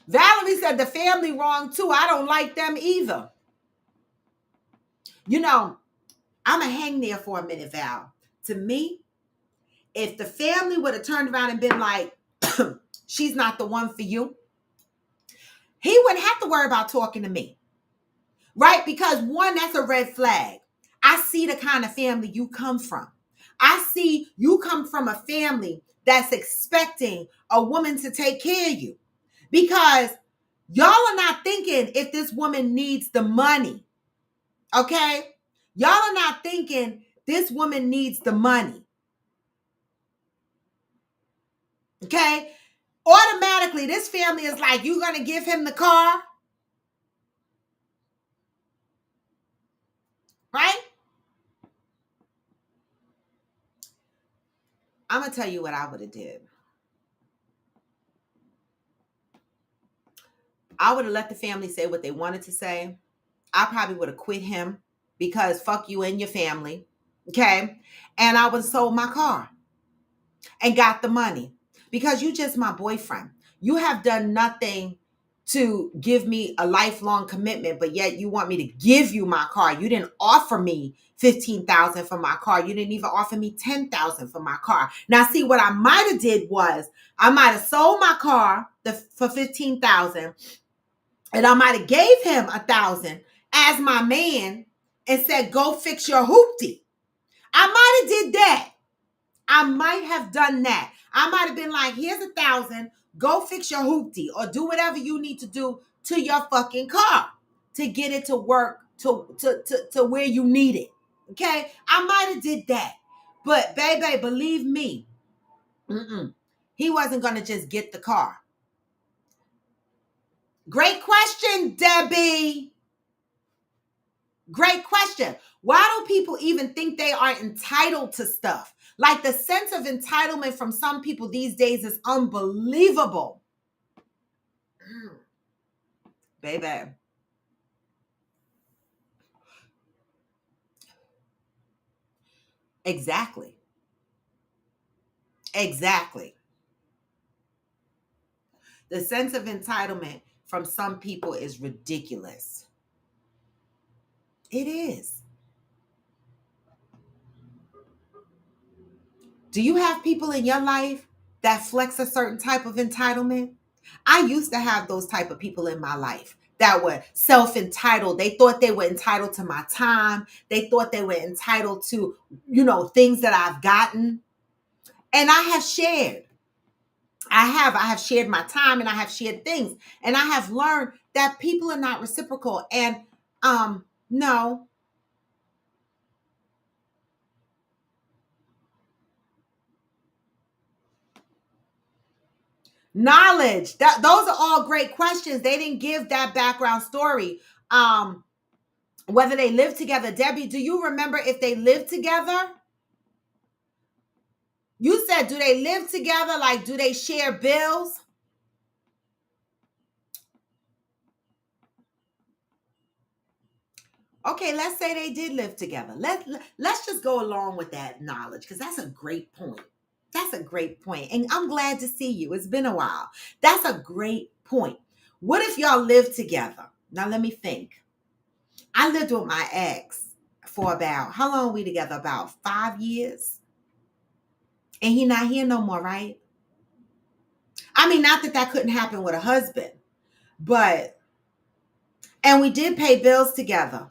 Valerie said the family wrong too. I don't like them either. You know, I'm going to hang there for a minute, Val. To me, if the family would have turned around and been like, she's not the one for you, he wouldn't have to worry about talking to me. Right? Because one, that's a red flag. I see the kind of family you come from. I see you come from a family that's expecting a woman to take care of you. Because y'all are not thinking if this woman needs the money. Okay? Y'all are not thinking this woman needs the money. Okay? Automatically, this family is like, you going to give him the car? Right? I'm going to tell you what I would have did. I would have let the family say what they wanted to say. I probably would have quit him because fuck you and your family. Okay. And I would have sold my car and got the money because you just my boyfriend. You have done nothing to give me a lifelong commitment, but yet you want me to give you my car. You didn't offer me $15,000 for my car. You didn't even offer me $10,000 for my car. Now, see, what I might have did was I might have sold my car for $15,000, and I might have gave him $1,000 as my man and said, "Go fix your hoopty." I might have did that. I might have done that. I might have been like, "Here's $1,000. Go fix your hoopty or do whatever you need to do to your fucking car to get it to work to where you need it." Okay, I might have did that, but baby, believe me, he wasn't gonna just get the car. Great question, Debbie. Great question. Why do people even think they are entitled to stuff? Like, the sense of entitlement from some people these days is unbelievable. Baby. Exactly. Exactly. The sense of entitlement from some people is ridiculous. It is. Do you have people in your life that flex a certain type of entitlement? I used to have those type of people in my life that were self-entitled. They thought they were entitled to my time. They thought they were entitled to, things that I've gotten. And I have shared. I have shared my time and I have shared things. And I have learned that people are not reciprocal. And no. Knowledge. Those are all great questions. They didn't give that background story. Whether they live together. Debbie, do you remember if they live together? You said, do they live together? Like, do they share bills? Okay, let's say they did live together. Let's just go along with that knowledge because that's a great point. That's a great point. And I'm glad to see you. It's been a while. That's a great point. What if y'all live together? Now, let me think. I lived with my ex for about, how long we together? About 5 years. And he not here no more, right? I mean, not that couldn't happen with a husband, but, and we did pay bills together,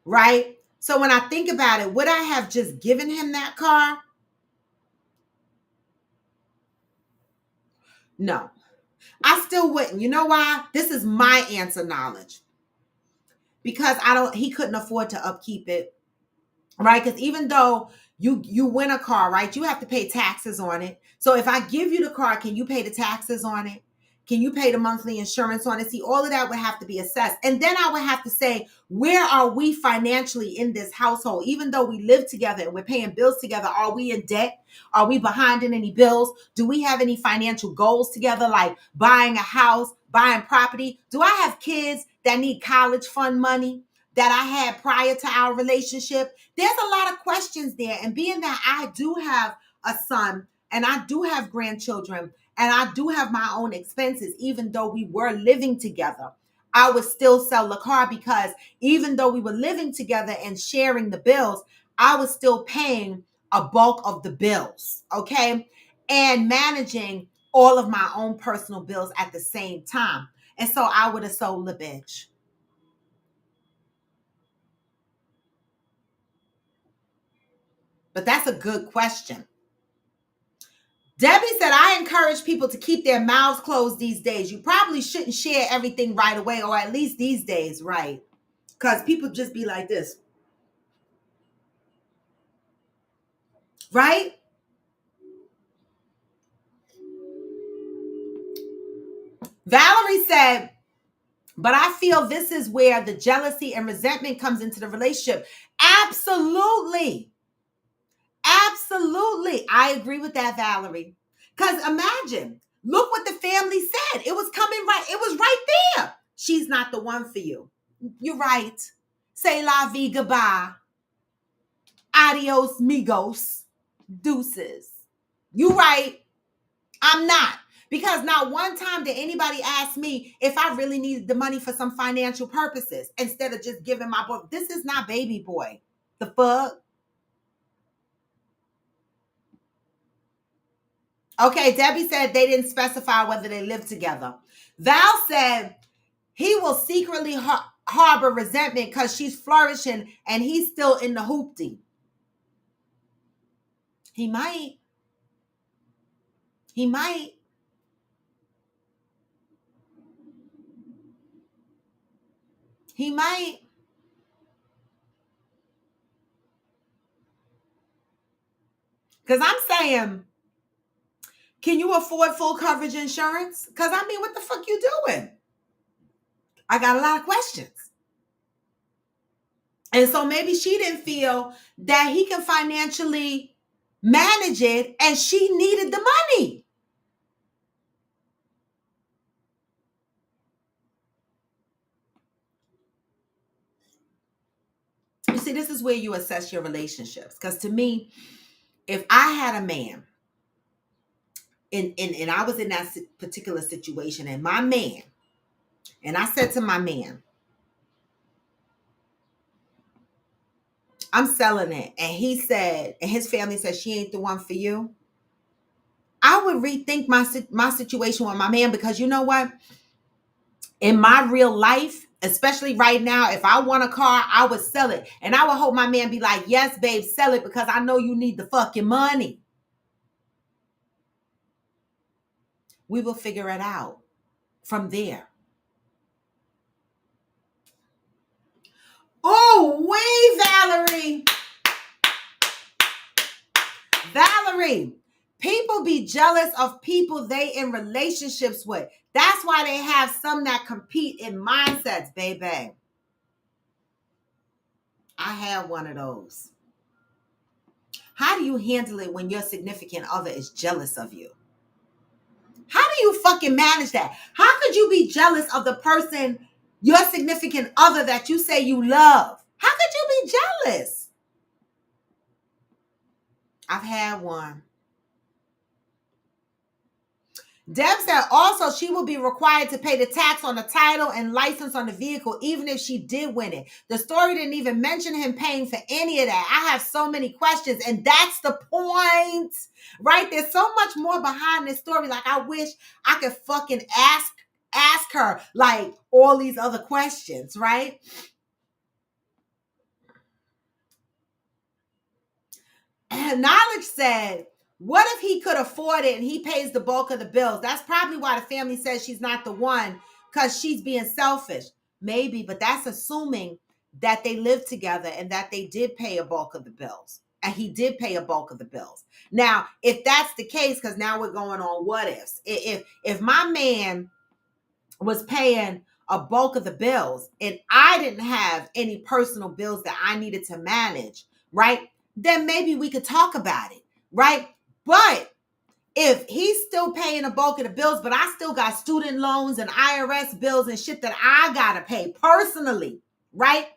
right? So when I think about it, would I have just given him that car? No, I still wouldn't. You know why? This is my answer knowledge. Because he couldn't afford to upkeep it, right? Because even though you win a car, right, you have to pay taxes on it. So if I give you the car, can you pay the taxes on it? Can you pay the monthly insurance on it? See, all of that would have to be assessed. And then I would have to say, where are we financially in this household? Even though we live together and we're paying bills together, are we in debt? Are we behind in any bills? Do we have any financial goals together, like buying a house, buying property? Do I have kids that need college fund money that I had prior to our relationship? There's a lot of questions there. And being that I do have a son and I do have grandchildren, and I do have my own expenses, even though we were living together, I would still sell the car because even though we were living together and sharing the bills, I was still paying a bulk of the bills, okay? And managing all of my own personal bills at the same time. And so I would have sold the bitch. But that's a good question. Debbie said, I encourage people to keep their mouths closed these days. You probably shouldn't share everything right away, or at least these days, right? Because people just be like this. Right? Valerie said, but I feel this is where the jealousy and resentment comes into the relationship. Absolutely. Absolutely. I agree with that, Valerie. Because imagine, look what the family said. It was coming right. It was right there. She's not the one for you. You're right. Say la vie, goodbye. Adios, migos. Deuces. You right. I'm not. Because not one time did anybody ask me if I really needed the money for some financial purposes instead of just giving my boy. This is not baby boy. The fuck? Okay, Debbie said they didn't specify whether they live together. Val said he will secretly harbor resentment because she's flourishing and he's still in the hoopty. He might. He might. He might. Because I'm saying, can you afford full coverage insurance? Because I mean, what the fuck you doing? I got a lot of questions. And so maybe she didn't feel that he can financially manage it and she needed the money. You see, this is where you assess your relationships. Because to me, if I had a man and I was in that particular situation and my man, and I said to my man, I'm selling it. And he said, and his family said, she ain't the one for you. I would rethink my situation with my man because you know what? In my real life, especially right now, if I want a car, I would sell it. And I would hope my man be like, yes, babe, sell it because I know you need the fucking money. We will figure it out from there. Oh, way, Valerie. Valerie, people be jealous of people they in relationships with. That's why they have some that compete in mindsets, baby. I had one of those. How do you handle it when your significant other is jealous of you? How do you fucking manage that? How could you be jealous of the person, your significant other that you say you love? How could you be jealous? I've had one. Deb said also she will be required to pay the tax on the title and license on the vehicle, even if she did win it. The story didn't even mention him paying for any of that. I have so many questions, and that's the point, right? There's so much more behind this story. Like, I wish I could fucking ask her, like, all these other questions, right? And Knowledge said, what if he could afford it and he pays the bulk of the bills? That's probably why the family says she's not the one, because she's being selfish. Maybe, but that's assuming that they live together and that they did pay a bulk of the bills. And he did pay a bulk of the bills. Now, if that's the case, because now we're going on what ifs. If my man was paying a bulk of the bills and I didn't have any personal bills that I needed to manage, right? Then maybe we could talk about it, right? But if he's still paying a bulk of the bills, but I still got student loans and IRS bills and shit that I gotta pay personally, right?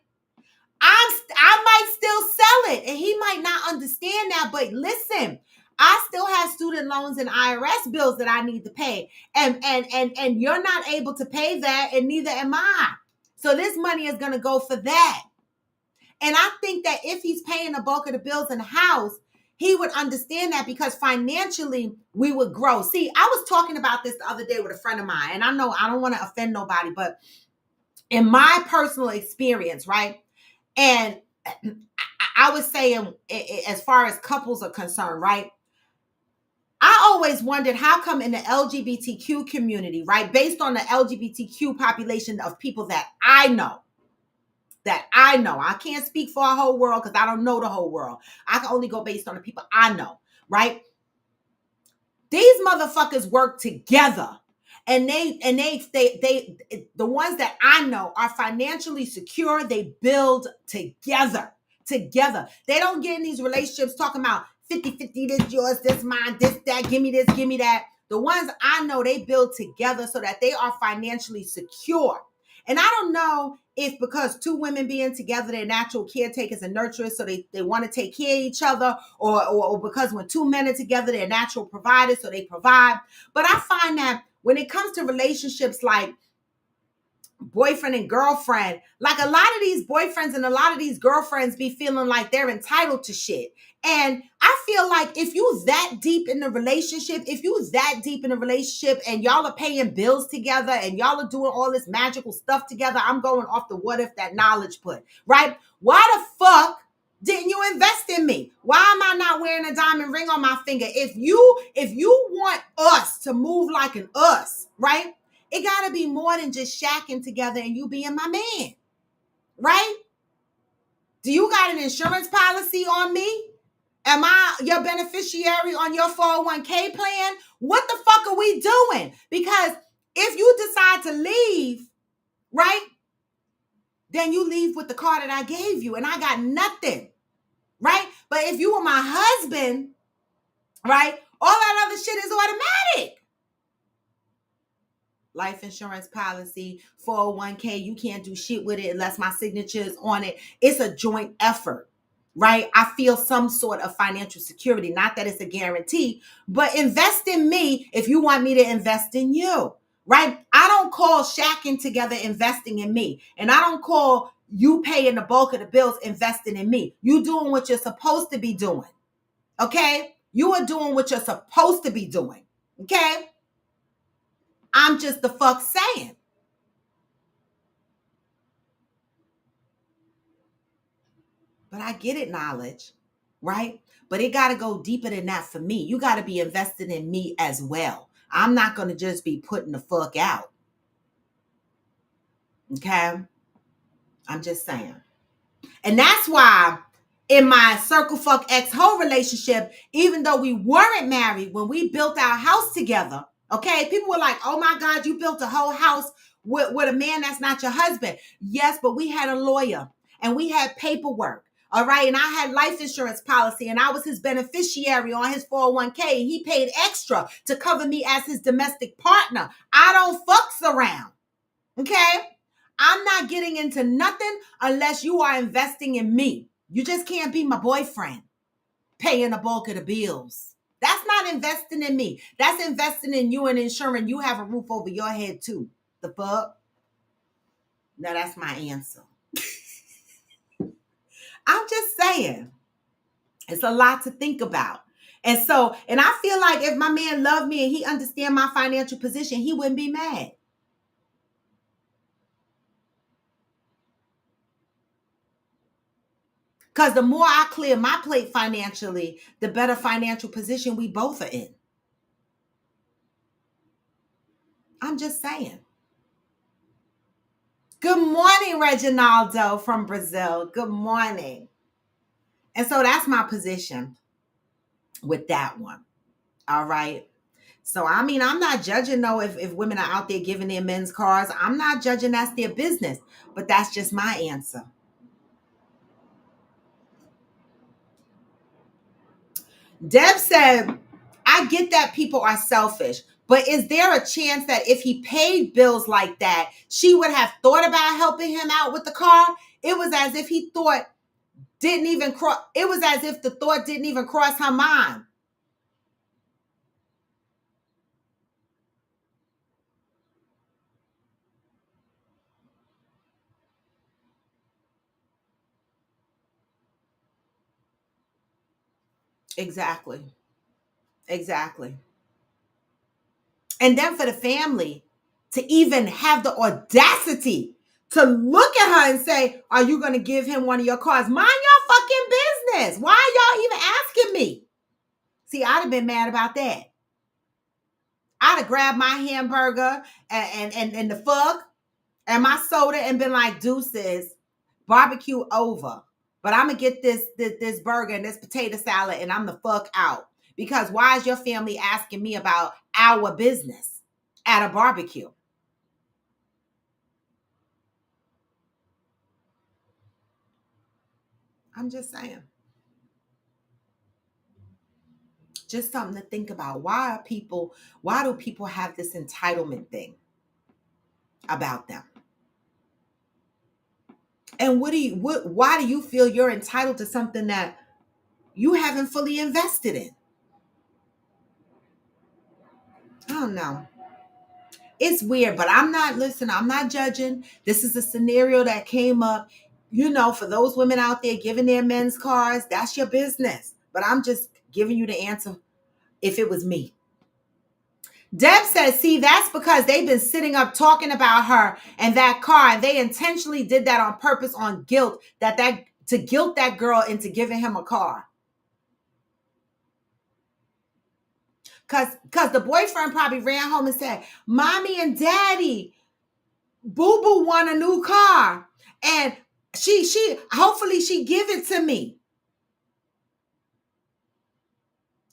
I might still sell it and he might not understand that, but listen, I still have student loans and IRS bills that I need to pay. And you're not able to pay that, and neither am I. So this money is gonna go for that. And I think that if he's paying the bulk of the bills in the house, he would understand that because financially we would grow. See, I was talking about this the other day with a friend of mine, and I know I don't want to offend nobody, but in my personal experience, right? And I was saying, as far as couples are concerned, right? I always wondered how come in the LGBTQ community, right? Based on the LGBTQ population of people that I know, I can't speak for a whole world because I don't know the whole world. I can only go based on the people I know, right? These motherfuckers work together. And they the ones that I know are financially secure. They build together. They don't get in these relationships talking about 50-50, this yours, this mine, this, that, give me this, give me that. The ones I know, they build together so that they are financially secure. And I don't know if because two women being together, they're natural caretakers and nurturers, so they want to take care of each other, or because when two men are together, they're natural providers, so they provide. But I find that when it comes to relationships like boyfriend and girlfriend, like a lot of these boyfriends and a lot of these girlfriends be feeling like they're entitled to shit. And I feel like if you that deep in the relationship, and y'all are paying bills together and y'all are doing all this magical stuff together, I'm going off the what if that knowledge put, right? Why the fuck didn't you invest in me? Why am I not wearing a diamond ring on my finger? If you want us to move like an us, right? It got to be more than just shacking together and you being my man, right? Do you got an insurance policy on me? Am I your beneficiary on your 401k plan? What the fuck are we doing? Because if you decide to leave, right, then you leave with the car that I gave you and I got nothing, right? But if you were my husband, right, all that other shit is automatic. Life insurance policy, 401k, you can't do shit with it unless my signature is on it. It's a joint effort, right? I feel some sort of financial security. Not that it's a guarantee, but invest in me if you want me to invest in you, right? I don't call shacking together investing in me. And I don't call you paying the bulk of the bills investing in me. You doing what you're supposed to be doing, okay? You are doing what you're supposed to be doing, okay? I'm just the fuck saying. But I get it, knowledge, right? But it got to go deeper than that for me. You got to be invested in me as well. I'm not going to just be putting the fuck out. Okay? I'm just saying. And that's why in my circle fuck ex-hoe relationship, even though we weren't married, when we built our house together, okay, people were like, oh my God, you built a whole house with a man that's not your husband. Yes, but we had a lawyer and we had paperwork. All right. And I had life insurance policy and I was his beneficiary on his 401k. And he paid extra to cover me as his domestic partner. I don't fucks around. Okay. I'm not getting into nothing unless you are investing in me. You just can't be my boyfriend paying the bulk of the bills. That's not investing in me. That's investing in you and ensuring you have a roof over your head too. The fuck? Now that's my answer. I'm just saying. It's a lot to think about. And I feel like if my man loved me and he understand my financial position, he wouldn't be mad. Because the more I clear my plate financially, the better financial position we both are in. I'm just saying. Good morning, Reginaldo from Brazil. Good morning. And so that's my position with that one. All right. So, I mean, I'm not judging though if women are out there giving their men's cars. I'm not judging, that's their business. But that's just my answer. Deb said, I get that people are selfish, but is there a chance that if he paid bills like that, she would have thought about helping him out with the car? It was as if he thought didn't even cross. It was as if the thought didn't even cross her mind. Exactly. Exactly. And then for the family to even have the audacity to look at her and say, are you going to give him one of your cars? Mind your fucking business. Why are y'all even asking me? See, I'd have been mad about that. I'd have grabbed my hamburger and the fuck and my soda and been like, deuces, barbecue over. But I'm going to get this burger and this potato salad and I'm the fuck out. Because why is your family asking me about our business at a barbecue? I'm just saying. Just something to think about. Why do people have this entitlement thing about them? And why do you feel you're entitled to something that you haven't fully invested in? I don't know. It's weird, but I'm not judging. This is a scenario that came up. For those women out there giving their men's cars, that's your business. But I'm just giving you the answer if it was me. Deb says, see, that's because they've been sitting up talking about her and that car, and they intentionally did that on purpose on guilt, to guilt that girl into giving him a car. Because the boyfriend probably ran home and said, Mommy and Daddy, Boo Boo want a new car. And hopefully she give it to me.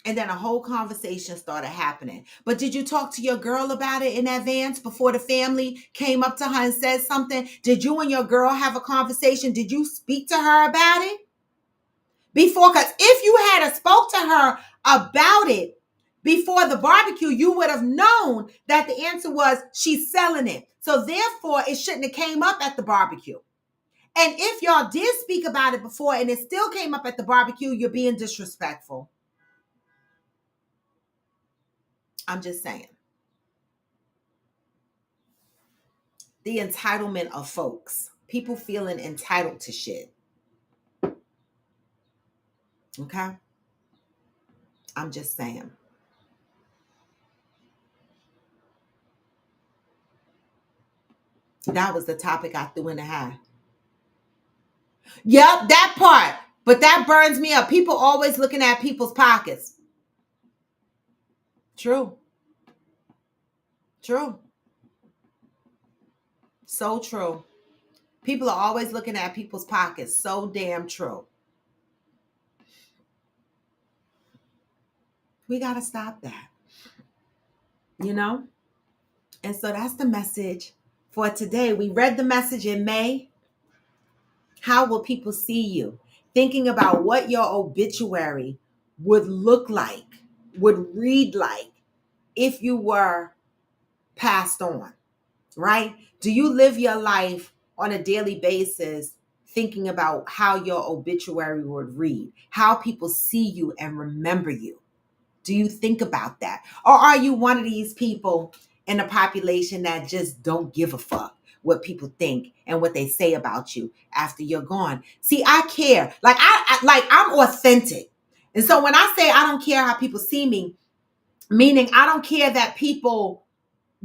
And then a whole conversation started happening. But did you talk to your girl about it in advance before the family came up to her and said something? Did you and your girl have a conversation? Did you speak to her about it before? Because if you had spoke to her about it before the barbecue, you would have known that the answer was she's selling it. So therefore, it shouldn't have came up at the barbecue. And if y'all did speak about it before and it still came up at the barbecue, you're being disrespectful. I'm just saying. The entitlement of folks. People feeling entitled to shit. Okay? I'm just saying. That was the topic I threw in the hat. Yep, that part. But that burns me up. People always looking at people's pockets. True. True. So true. People are always looking at people's pockets. So damn true. We got to stop that. And so that's the message for today. We read the message in May. How will people see you? Thinking about what your obituary would look like, would read like if you were passed on, right? Do you live your life on a daily basis thinking about how your obituary would read, how people see you and remember you? Do you think about that? Or are you one of these people in the population that just don't give a fuck what people think and what they say about you after you're gone? See, I care. I'm authentic. And so when I say I don't care how people see me, meaning I don't care that people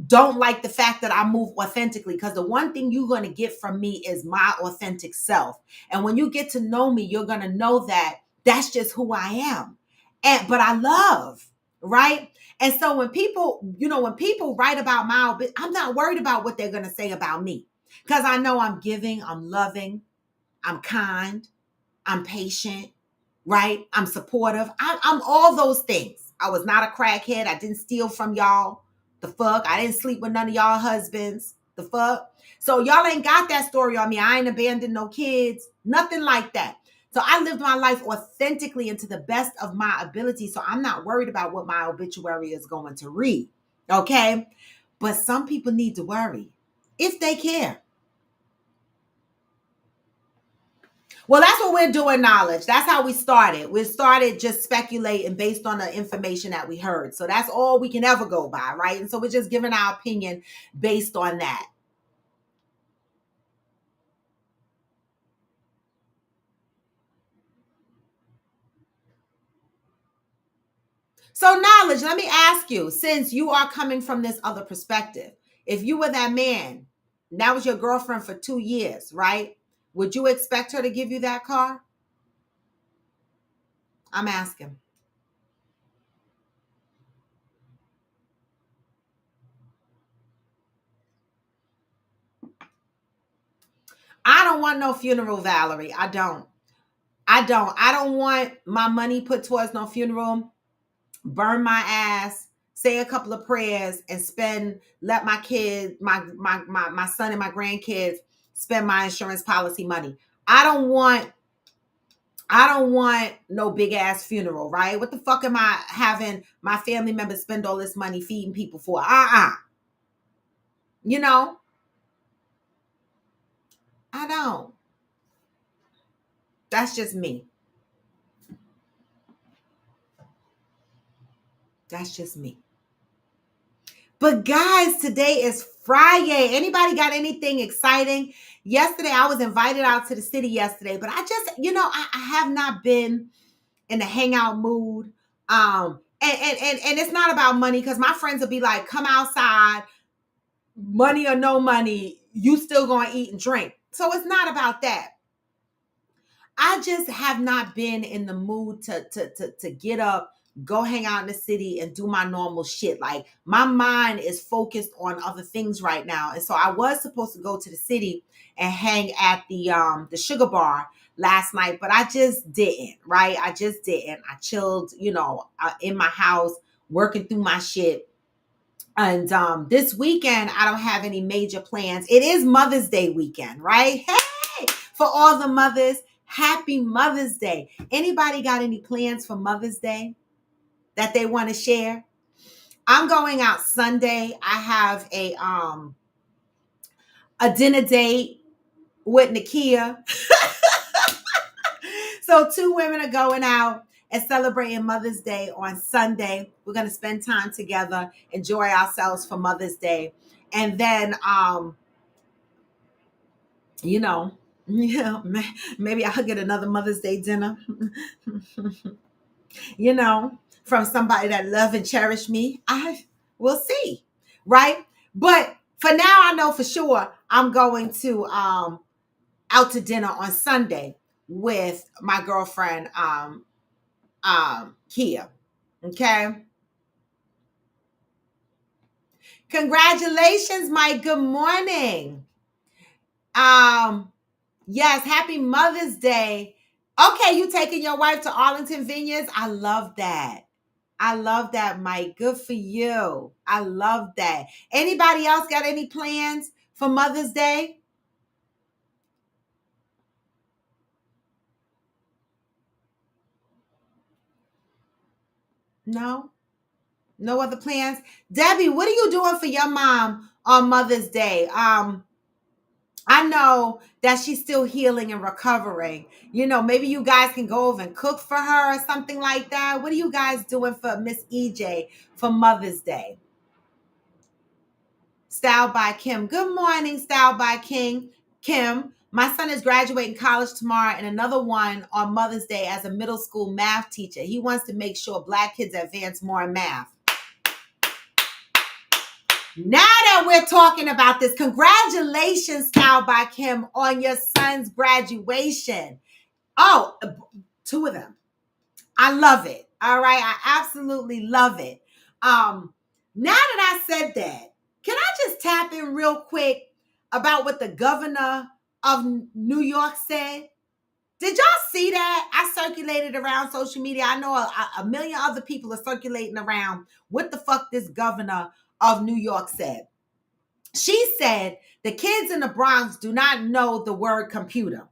don't like the fact that I move authentically, because the one thing you're going to get from me is my authentic self. And when you get to know me, you're going to know that that's just who I am. But I love, right? And so when people write about I'm not worried about what they're going to say about me, because I know I'm giving, I'm loving, I'm kind, I'm patient, right? I'm supportive. I'm all those things. I was not a crackhead. I didn't steal from y'all. The fuck? I didn't sleep with none of y'all husbands. The fuck? So y'all ain't got that story on me. I ain't abandoned no kids. Nothing like that. So I lived my life authentically and to the best of my ability. So I'm not worried about what my obituary is going to read. Okay? But some people need to worry if they care. Well, that's what we're doing, knowledge. That's how we started. We started just speculating based on the information that we heard. So that's all we can ever go by, right? And so we're just giving our opinion based on that. So knowledge, let me ask you, since you are coming from this other perspective, if you were that man, that was your girlfriend for 2 years, right? Would you expect her to give you that car? I'm asking. I don't want no funeral, Valerie. I don't want my money put towards no funeral. Burn my ass, say a couple of prayers, and let my kid, my son and my grandkids spend my insurance policy money. I don't want I don't want no big ass funeral, right? What the fuck am I having my family members spend all this money feeding people for? You know, I don't. That's just me. That's just me. But guys, today is Friday. Anybody got anything exciting? Yesterday, I was invited out to the city yesterday, but I just, I have not been in the hangout mood. And it's not about money because my friends will be like, come outside, money or no money, you still gonna eat and drink. So it's not about that. I just have not been in the mood to get up, go hang out in the city and do my normal shit. Like my mind is focused on other things right now. And so I was supposed to go to the city and hang at the sugar bar last night, but I just didn't, right? I just didn't. I chilled, in my house, working through my shit. And this weekend, I don't have any major plans. It is Mother's Day weekend, right? Hey, for all the mothers, happy Mother's Day. Anybody got any plans for Mother's Day that they want to share? I'm going out Sunday. I have a dinner date with Nakia. So 2 women are going out and celebrating Mother's Day on Sunday. We're going to spend time together, enjoy ourselves for Mother's Day. And then, maybe I'll get another Mother's Day dinner, from somebody that love and cherish me. I will see, right? But for now, I know for sure I'm going to out to dinner on Sunday with my girlfriend, Kia. Okay. Congratulations, Mike. Good morning. Yes, happy Mother's Day. Okay, you taking your wife to Arlington Vineyards? I love that. I love that, Mike. Good for you. I love that. Anybody else got any plans for Mother's Day? No? No other plans? Debbie, what are you doing for your mom on Mother's Day? I know that she's still healing and recovering. Maybe you guys can go over and cook for her or something like that. What are you guys doing for Miss EJ for Mother's Day? Style by Kim. Good morning, Style by Kim. My son is graduating college tomorrow and another one on Mother's Day as a middle school math teacher. He wants to make sure Black kids advance more in math. Now that we're talking about this, congratulations, Style by Kim, on your son's graduation. Oh, 2 of them. I love it. All right. I absolutely love it. Now that I said that, can I just tap in real quick about what the governor of New York said? Did y'all see that? I circulated around social media. I know a million other people are circulating around what the fuck this governor of New York said. She said the kids in the Bronx do not know the word computer.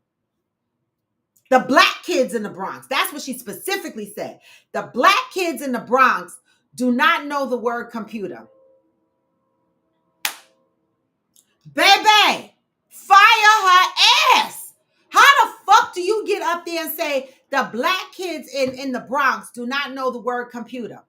The Black kids in the Bronx. That's what she specifically said. The Black kids in the Bronx do not know the word computer. Baby, fire her ass. How the fuck do you get up there and say the Black kids in the Bronx do not know the word computer?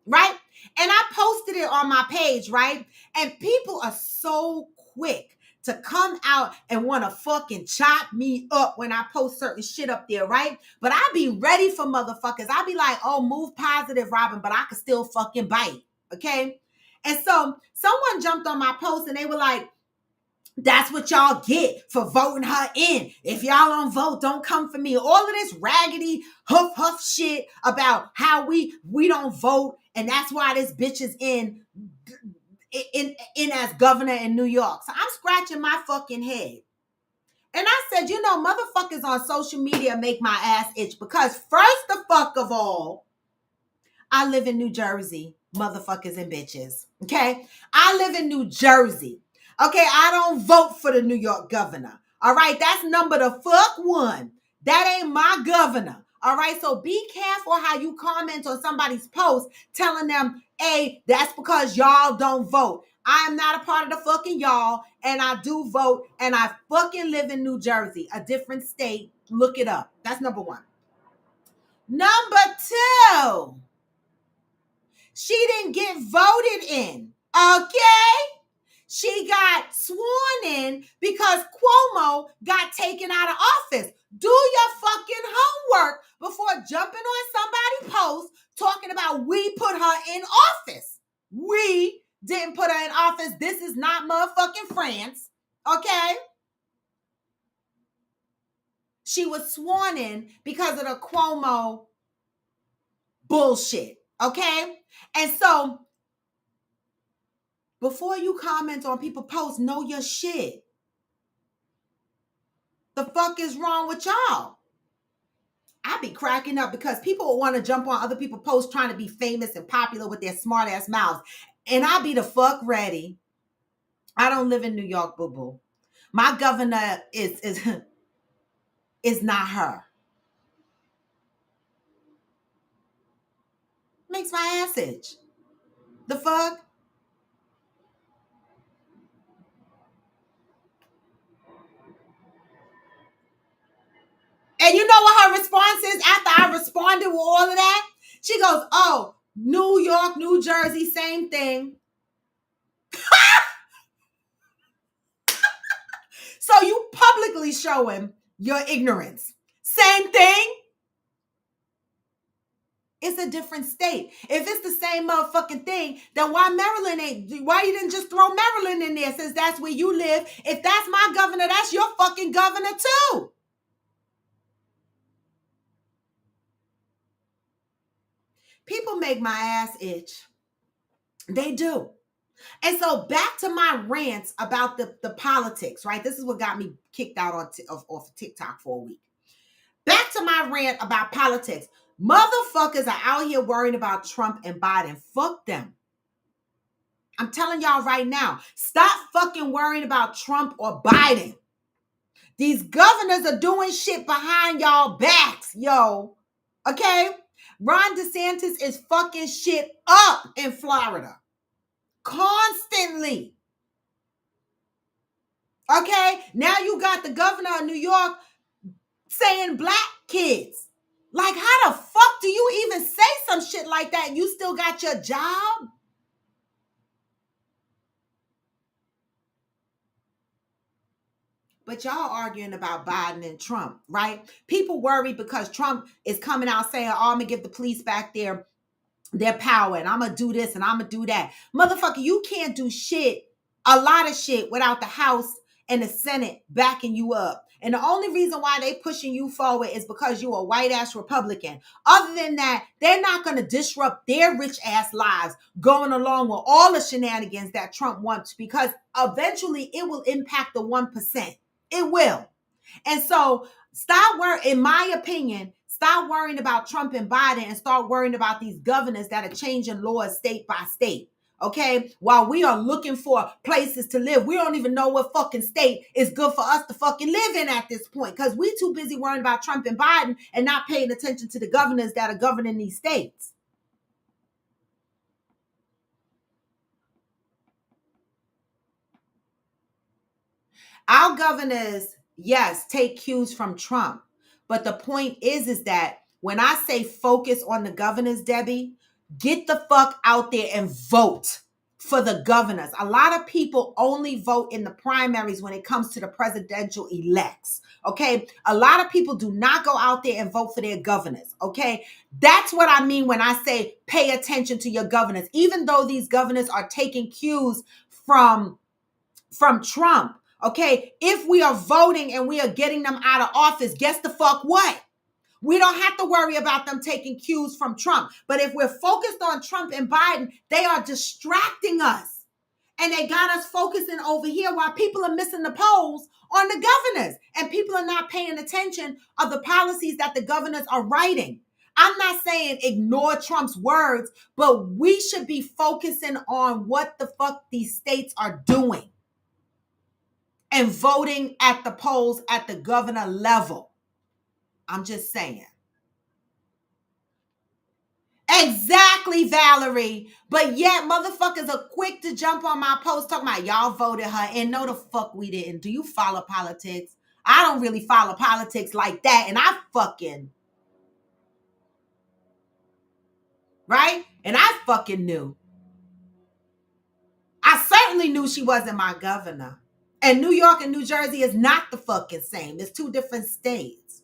Right? And I posted it on my page, right? And people are so quick to come out and want to fucking chop me up when I post certain shit up there, right? But I be ready for motherfuckers. I be like, oh, move positive, Robin, but I can still fucking bite, okay? And so someone jumped on my post and they were like, that's what y'all get for voting her in. If y'all don't vote, don't come for me. All of this raggedy huff shit about how we don't vote, and that's why this bitch is in as governor in New York. So I'm scratching my fucking head. And I said, motherfuckers on social media make my ass itch because first the fuck of all, I live in New Jersey, motherfuckers and bitches. Okay? I live in New Jersey. Okay, I don't vote for the New York governor. All right, that's number the fuck 1. That ain't my governor. All right. So be careful how you comment on somebody's post telling them, hey, that's because y'all don't vote. I am not a part of the fucking y'all, and I do vote, and I fucking live in New Jersey, a different state. Look it up. That's number one. Number two, she didn't get voted in. Okay? She got sworn in because Cuomo got taken out of office. Do your fucking homework before jumping on somebody's post talking about we put her in office. We didn't put her in office. This is not motherfucking France. Okay? She was sworn in because of the Cuomo bullshit. Okay? And so, before you comment on people's posts, know your shit. The fuck is wrong with y'all? I be cracking up because people want to jump on other people's posts trying to be famous and popular with their smart ass mouths. And I be the fuck ready. I don't live in New York, boo-boo. My governor is not her. Makes my ass itch. The fuck? And you know what her response is after I responded with all of that? She goes, oh, New York, New Jersey, same thing. So you publicly showing your ignorance. Same thing. It's a different state. If it's the same motherfucking thing, then why you didn't just throw Maryland in there since that's where you live? If that's my governor, that's your fucking governor too. People make my ass itch. They do. And so back to my rants about the politics, right? This is what got me kicked out off TikTok for a week. Back to my rant about politics. Motherfuckers are out here worrying about Trump and Biden. Fuck them. I'm telling y'all right now, stop fucking worrying about Trump or Biden. These governors are doing shit behind y'all backs, yo. Okay? Ron DeSantis is fucking shit up in Florida. Constantly. Okay? Now you got the governor of New York saying black kids. Like, how the fuck do you even say some shit like that and you still got your job? But y'all arguing about Biden and Trump, right? People worry because Trump is coming out saying, oh, I'm going to give the police back their power and I'm going to do this and I'm going to do that. Motherfucker, you can't do shit, a lot of shit, without the House and the Senate backing you up. And the only reason why they pushing you forward is because you a white ass Republican. Other than that, they're not going to disrupt their rich ass lives going along with all the shenanigans that Trump wants, because eventually it will impact the 1%. It will. And so stop worrying, in my opinion, stop worrying about Trump and Biden and start worrying about these governors that are changing laws state by state. Okay, while we are looking for places to live, we don't even know what fucking state is good for us to fucking live in at this point, because we too busy worrying about Trump and Biden and not paying attention to the governors that are governing these states. Our governors, yes, take cues from Trump, but the point is that when I say focus on the governors, Debbie, get the fuck out there and vote for the governors. A lot of people only vote in the primaries when it comes to the presidential elects. Okay. A lot of people do not go out there and vote for their governors. Okay. That's what I mean when I say pay attention to your governors, even though these governors are taking cues from Trump. Okay. If we are voting and we are getting them out of office, guess the fuck what? We don't have to worry about them taking cues from Trump. But if we're focused on Trump and Biden, they are distracting us. And they got us focusing over here while people are missing the polls on the governors. And people are not paying attention of the policies that the governors are writing. I'm not saying ignore Trump's words, but we should be focusing on what the fuck these states are doing and voting at the polls at the governor level. I'm just saying. Exactly, Valerie. But yet, motherfuckers are quick to jump on my post talking about y'all voted her in. No, the fuck we didn't. Do you follow politics? I don't really follow politics like that. And I fucking, right? And I fucking knew. I certainly knew she wasn't my governor. And New York and New Jersey is not the fucking same. It's two different states.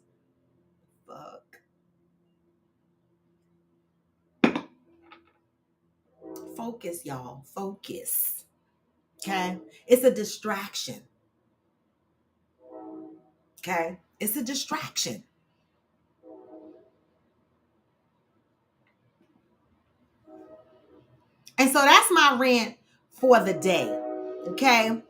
Fuck. Focus, y'all. Focus. Okay? It's a distraction. Okay? It's a distraction. And so that's my rant for the day. Okay?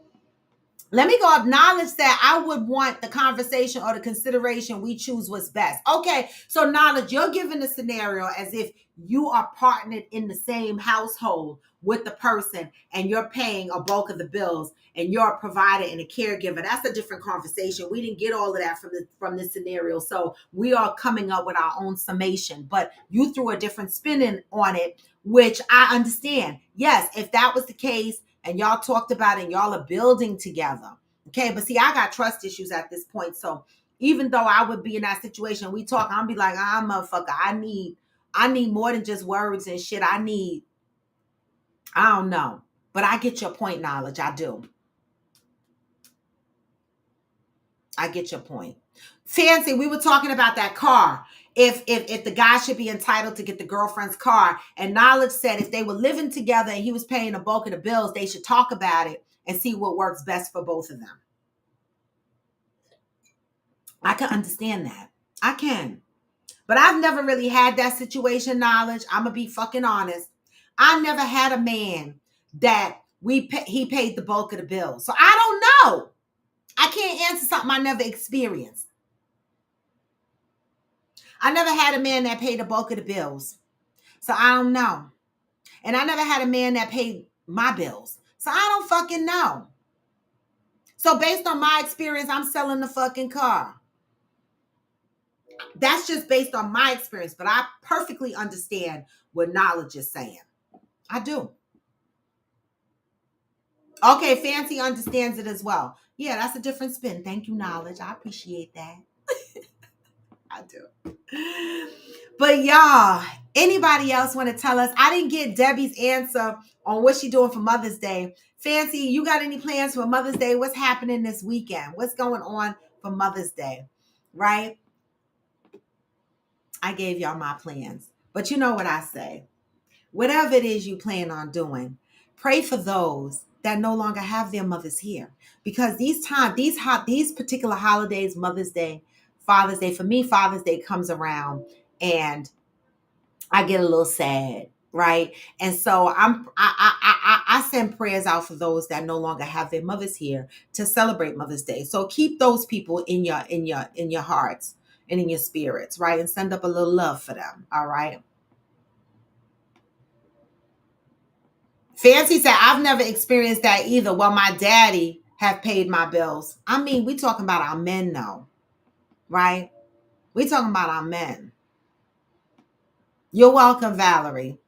Let me go acknowledge that I would want the conversation or the consideration we choose what's best. Okay, so knowledge, you're given the scenario as if you are partnered in the same household with the person and you're paying a bulk of the bills and you're a provider and a caregiver. That's a different conversation. We didn't get all of that from this scenario. So we are coming up with our own summation, but you threw a different spin on it, which I understand. Yes, if that was the case, and y'all talked about it and y'all are building together. Okay, but see, I got trust issues at this point. So even though I would be in that situation, we talk, I'll be like, motherfucker, I need more than just words and shit. I don't know. But I get your point, knowledge. I do. I get your point. Fancy, we were talking about that car. If the guy should be entitled to get the girlfriend's car, and knowledge said if they were living together and he was paying the bulk of the bills, they should talk about it and see what works best for both of them. I can understand that. I can. But I've never really had that situation, knowledge. I'm going to be fucking honest. I never had a man that he paid the bulk of the bills. So I don't know. I can't answer something I never experienced. I never had a man that paid the bulk of the bills. So I don't know. And I never had a man that paid my bills. So I don't fucking know. So based on my experience, I'm selling the fucking car. That's just based on my experience. But I perfectly understand what knowledge is saying. I do. Okay, Fancy understands it as well. Yeah, that's a different spin. Thank you, knowledge. I appreciate that. I do. But y'all, anybody else want to tell us? I didn't get Debbie's answer on what she doing for Mother's Day. Fancy, you got any plans for Mother's Day? What's happening this weekend? What's going on for Mother's Day? Right? I gave y'all my plans. But you know what I say. Whatever it is you plan on doing, pray for those that no longer have their mothers here. Because these particular holidays, Mother's Day, Father's Day, for me, Father's Day comes around and I get a little sad, right? And so I send prayers out for those that no longer have their mothers here to celebrate Mother's Day. So keep those people in your hearts and in your spirits, right? And send up a little love for them, all right? Fancy said, I've never experienced that either. Well, my daddy have paid my bills. I mean, we talking about our men though, right? We talking about our men. You're welcome, Valerie.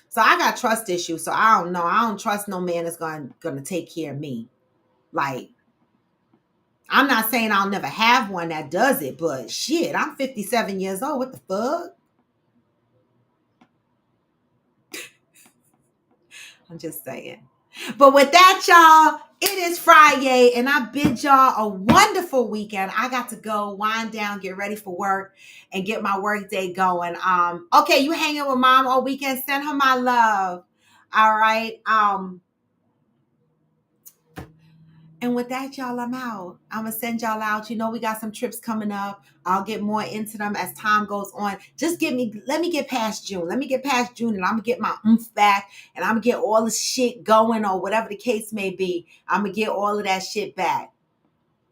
So I got trust issues. So I don't know. I don't trust no man that's going to take care of me. Like, I'm not saying I'll never have one that does it, but shit, I'm 57 years old. What the fuck? I'm just saying. But with that, y'all, it is Friday, and I bid y'all a wonderful weekend. I got to go wind down, get ready for work, and get my work day going. Okay, you hanging with mom all weekend? Send her my love. All right. And with that, y'all, I'm out. I'm going to send y'all out. You know, we got some trips coming up. I'll get more into them as time goes on. Let me get past June. Let me get past June and I'm going to get my oomph back and I'm going to get all the shit going or whatever the case may be. I'm going to get all of that shit back.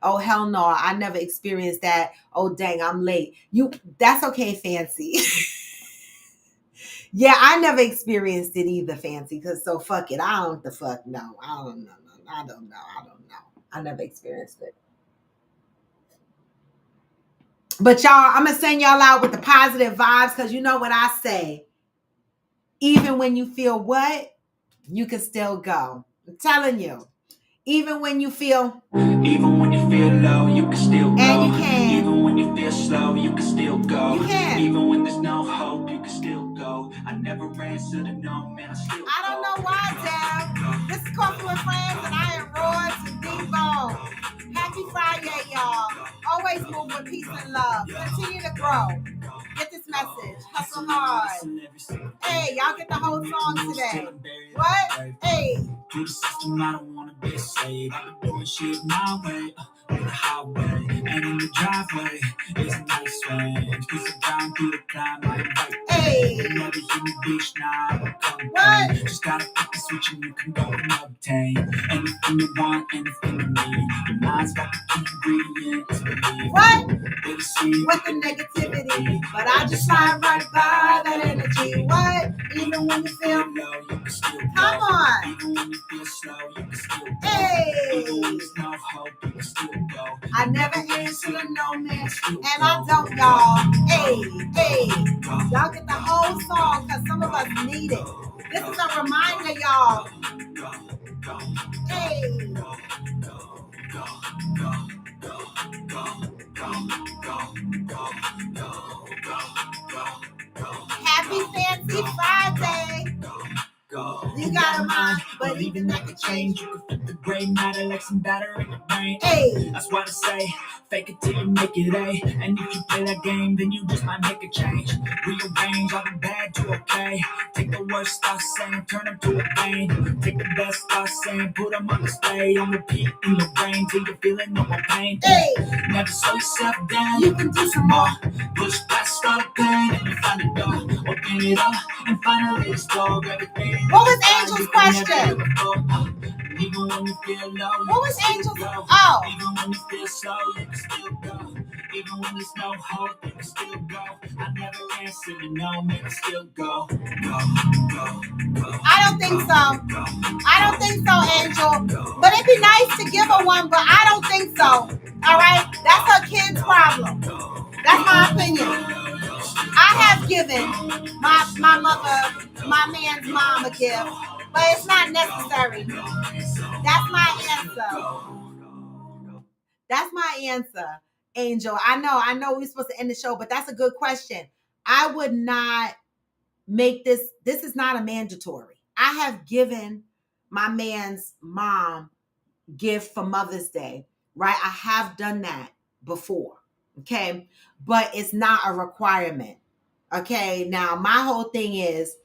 Oh, hell no. I never experienced that. Oh, dang, I'm late. That's okay, Fancy. Yeah, I never experienced it either, Fancy. Because so fuck it. I don't the fuck know. I don't know. I don't know. I never experienced it. But y'all, I'm going to send y'all out with the positive vibes because you know what I say. Even when you feel what, you can still go. I'm telling you. Even when you feel low, you can still go. And you can. Even when you feel slow, you can still go. You can. Even when there's no hope, you can still go. I never answer to no, man, I still I don't know why, Dad. This is Coffee with Friends, and I am Roy to D-Bone. Happy Friday, y'all. Always move with peace and love. Continue to grow. Get this message. Hustle hard. Hey, y'all get the whole song today. What? Hey. Through the system, I don't wanna be a slave. I've been doing shit my way, on the highway, and in the driveway is a nice range. Cruising down through the climb, I invite. Hey. Never hear me bitch, now I don't come. What? Just gotta flip the switch and you can go and obtain anything you want, anything you need. Your mind's got the key ingredients, believe. What? Baby, see with the negativity, but I just slide right by that energy. What? Even when you feel low, you can still go. Come on. Even when you feel slow, you can still go. Hey. Even when there's no hope, you can still go. I never answer to no man, and I don't, y'all. Hey. Y'all get the whole song because some of us need it. This is a reminder, y'all. Hey. Happy Fancy Friday. You got a mind, but even that could change. You can flip the gray matter like some batter in your brain. Hey. That's what I say. Fake it till you make it A. And if you play that game, then you just might make a change. Rearrange all the bad to okay. Take the worst thoughts saying, turn them to a game. Take the best thoughts saying, put them on display. On repeat in your brain till you're feeling no more pain. Hey. Never slow yourself down. You can do some more. Push past all the pain and you find the door. Open it up and finally explore everything. What was Angel's question? Even when you feel low, What was Angel's? go. Oh. Even when you feel slow, you can still go. Even when there's no hope, you can still go. I never answer to no, man, I still go. I don't think so. I don't think so, Angel. But it'd be nice to give her one, but I don't think so. All right? That's her kid's problem. That's my opinion. I have given my mother, my man's mom a gift, but it's not necessary. That's my answer. That's my answer, Angel. I know we're supposed to end the show, but that's a good question. I would not make this is not a mandatory. I have given my man's mom gift for Mother's Day, right? I have done that before, okay? But it's not a requirement, okay? Now, my whole thing is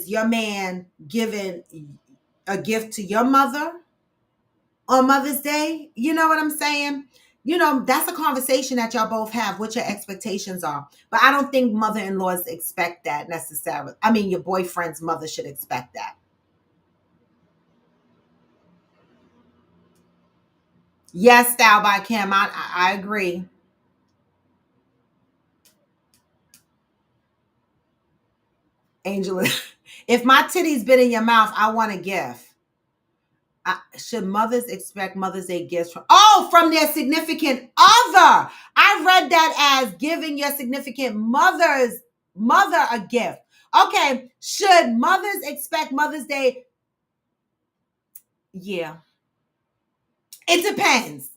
your man giving a gift to your mother on Mother's Day? You know what I'm saying? You know, that's a conversation that y'all both have, what your expectations are. But I don't think mother-in-laws expect that necessarily. I mean, your boyfriend's mother should expect that. Yes, Style by Kim. I agree. Angela, if my titty's been in your mouth, I want a gift. Should mothers expect Mother's Day gifts from their significant other? I read that as giving your significant mother a gift. Okay, should mothers expect Mother's Day? Yeah, it depends.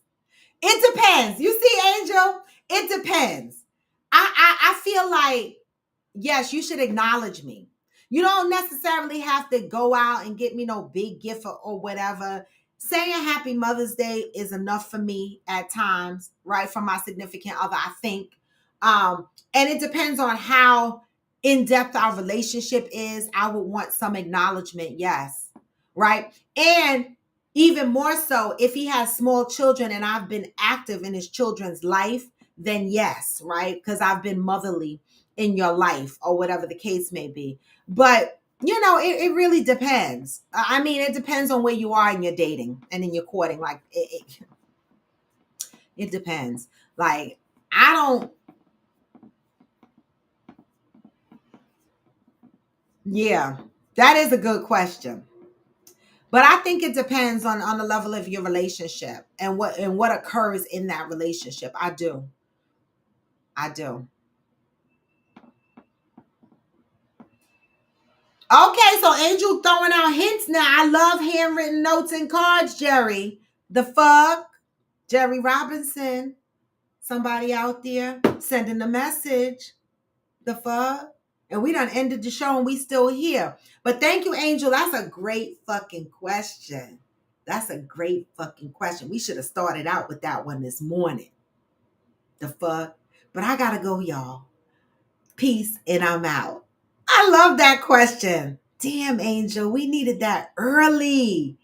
It depends. You see, Angel, it depends. I feel like, yes, you should acknowledge me. You don't necessarily have to go out and get me no big gift or whatever. Saying Happy Mother's Day is enough for me at times, right? From my significant other, I think. And it depends on how in depth our relationship is. I would want some acknowledgement, yes, right? And even more so, if he has small children and I've been active in his children's life, then yes, right? Because I've been motherly in your life or whatever the case may be. But, you know, it really depends. I mean, it depends on where you are in your dating and in your courting. Like, it depends. Like, I don't. Yeah, that is a good question. But I think it depends on the level of your relationship and what occurs in that relationship. I do. I do. Okay, so Angel throwing out hints now. I love handwritten notes and cards, Jerry. The fuck? Jerry Robinson. Somebody out there sending a message. The fuck? And we done ended the show and we still here. But thank you, Angel. That's a great fucking question. That's a great fucking question. We should have started out with that one this morning. The fuck? But I gotta go, y'all. Peace, and I'm out. I love that question. Damn, Angel, we needed that early.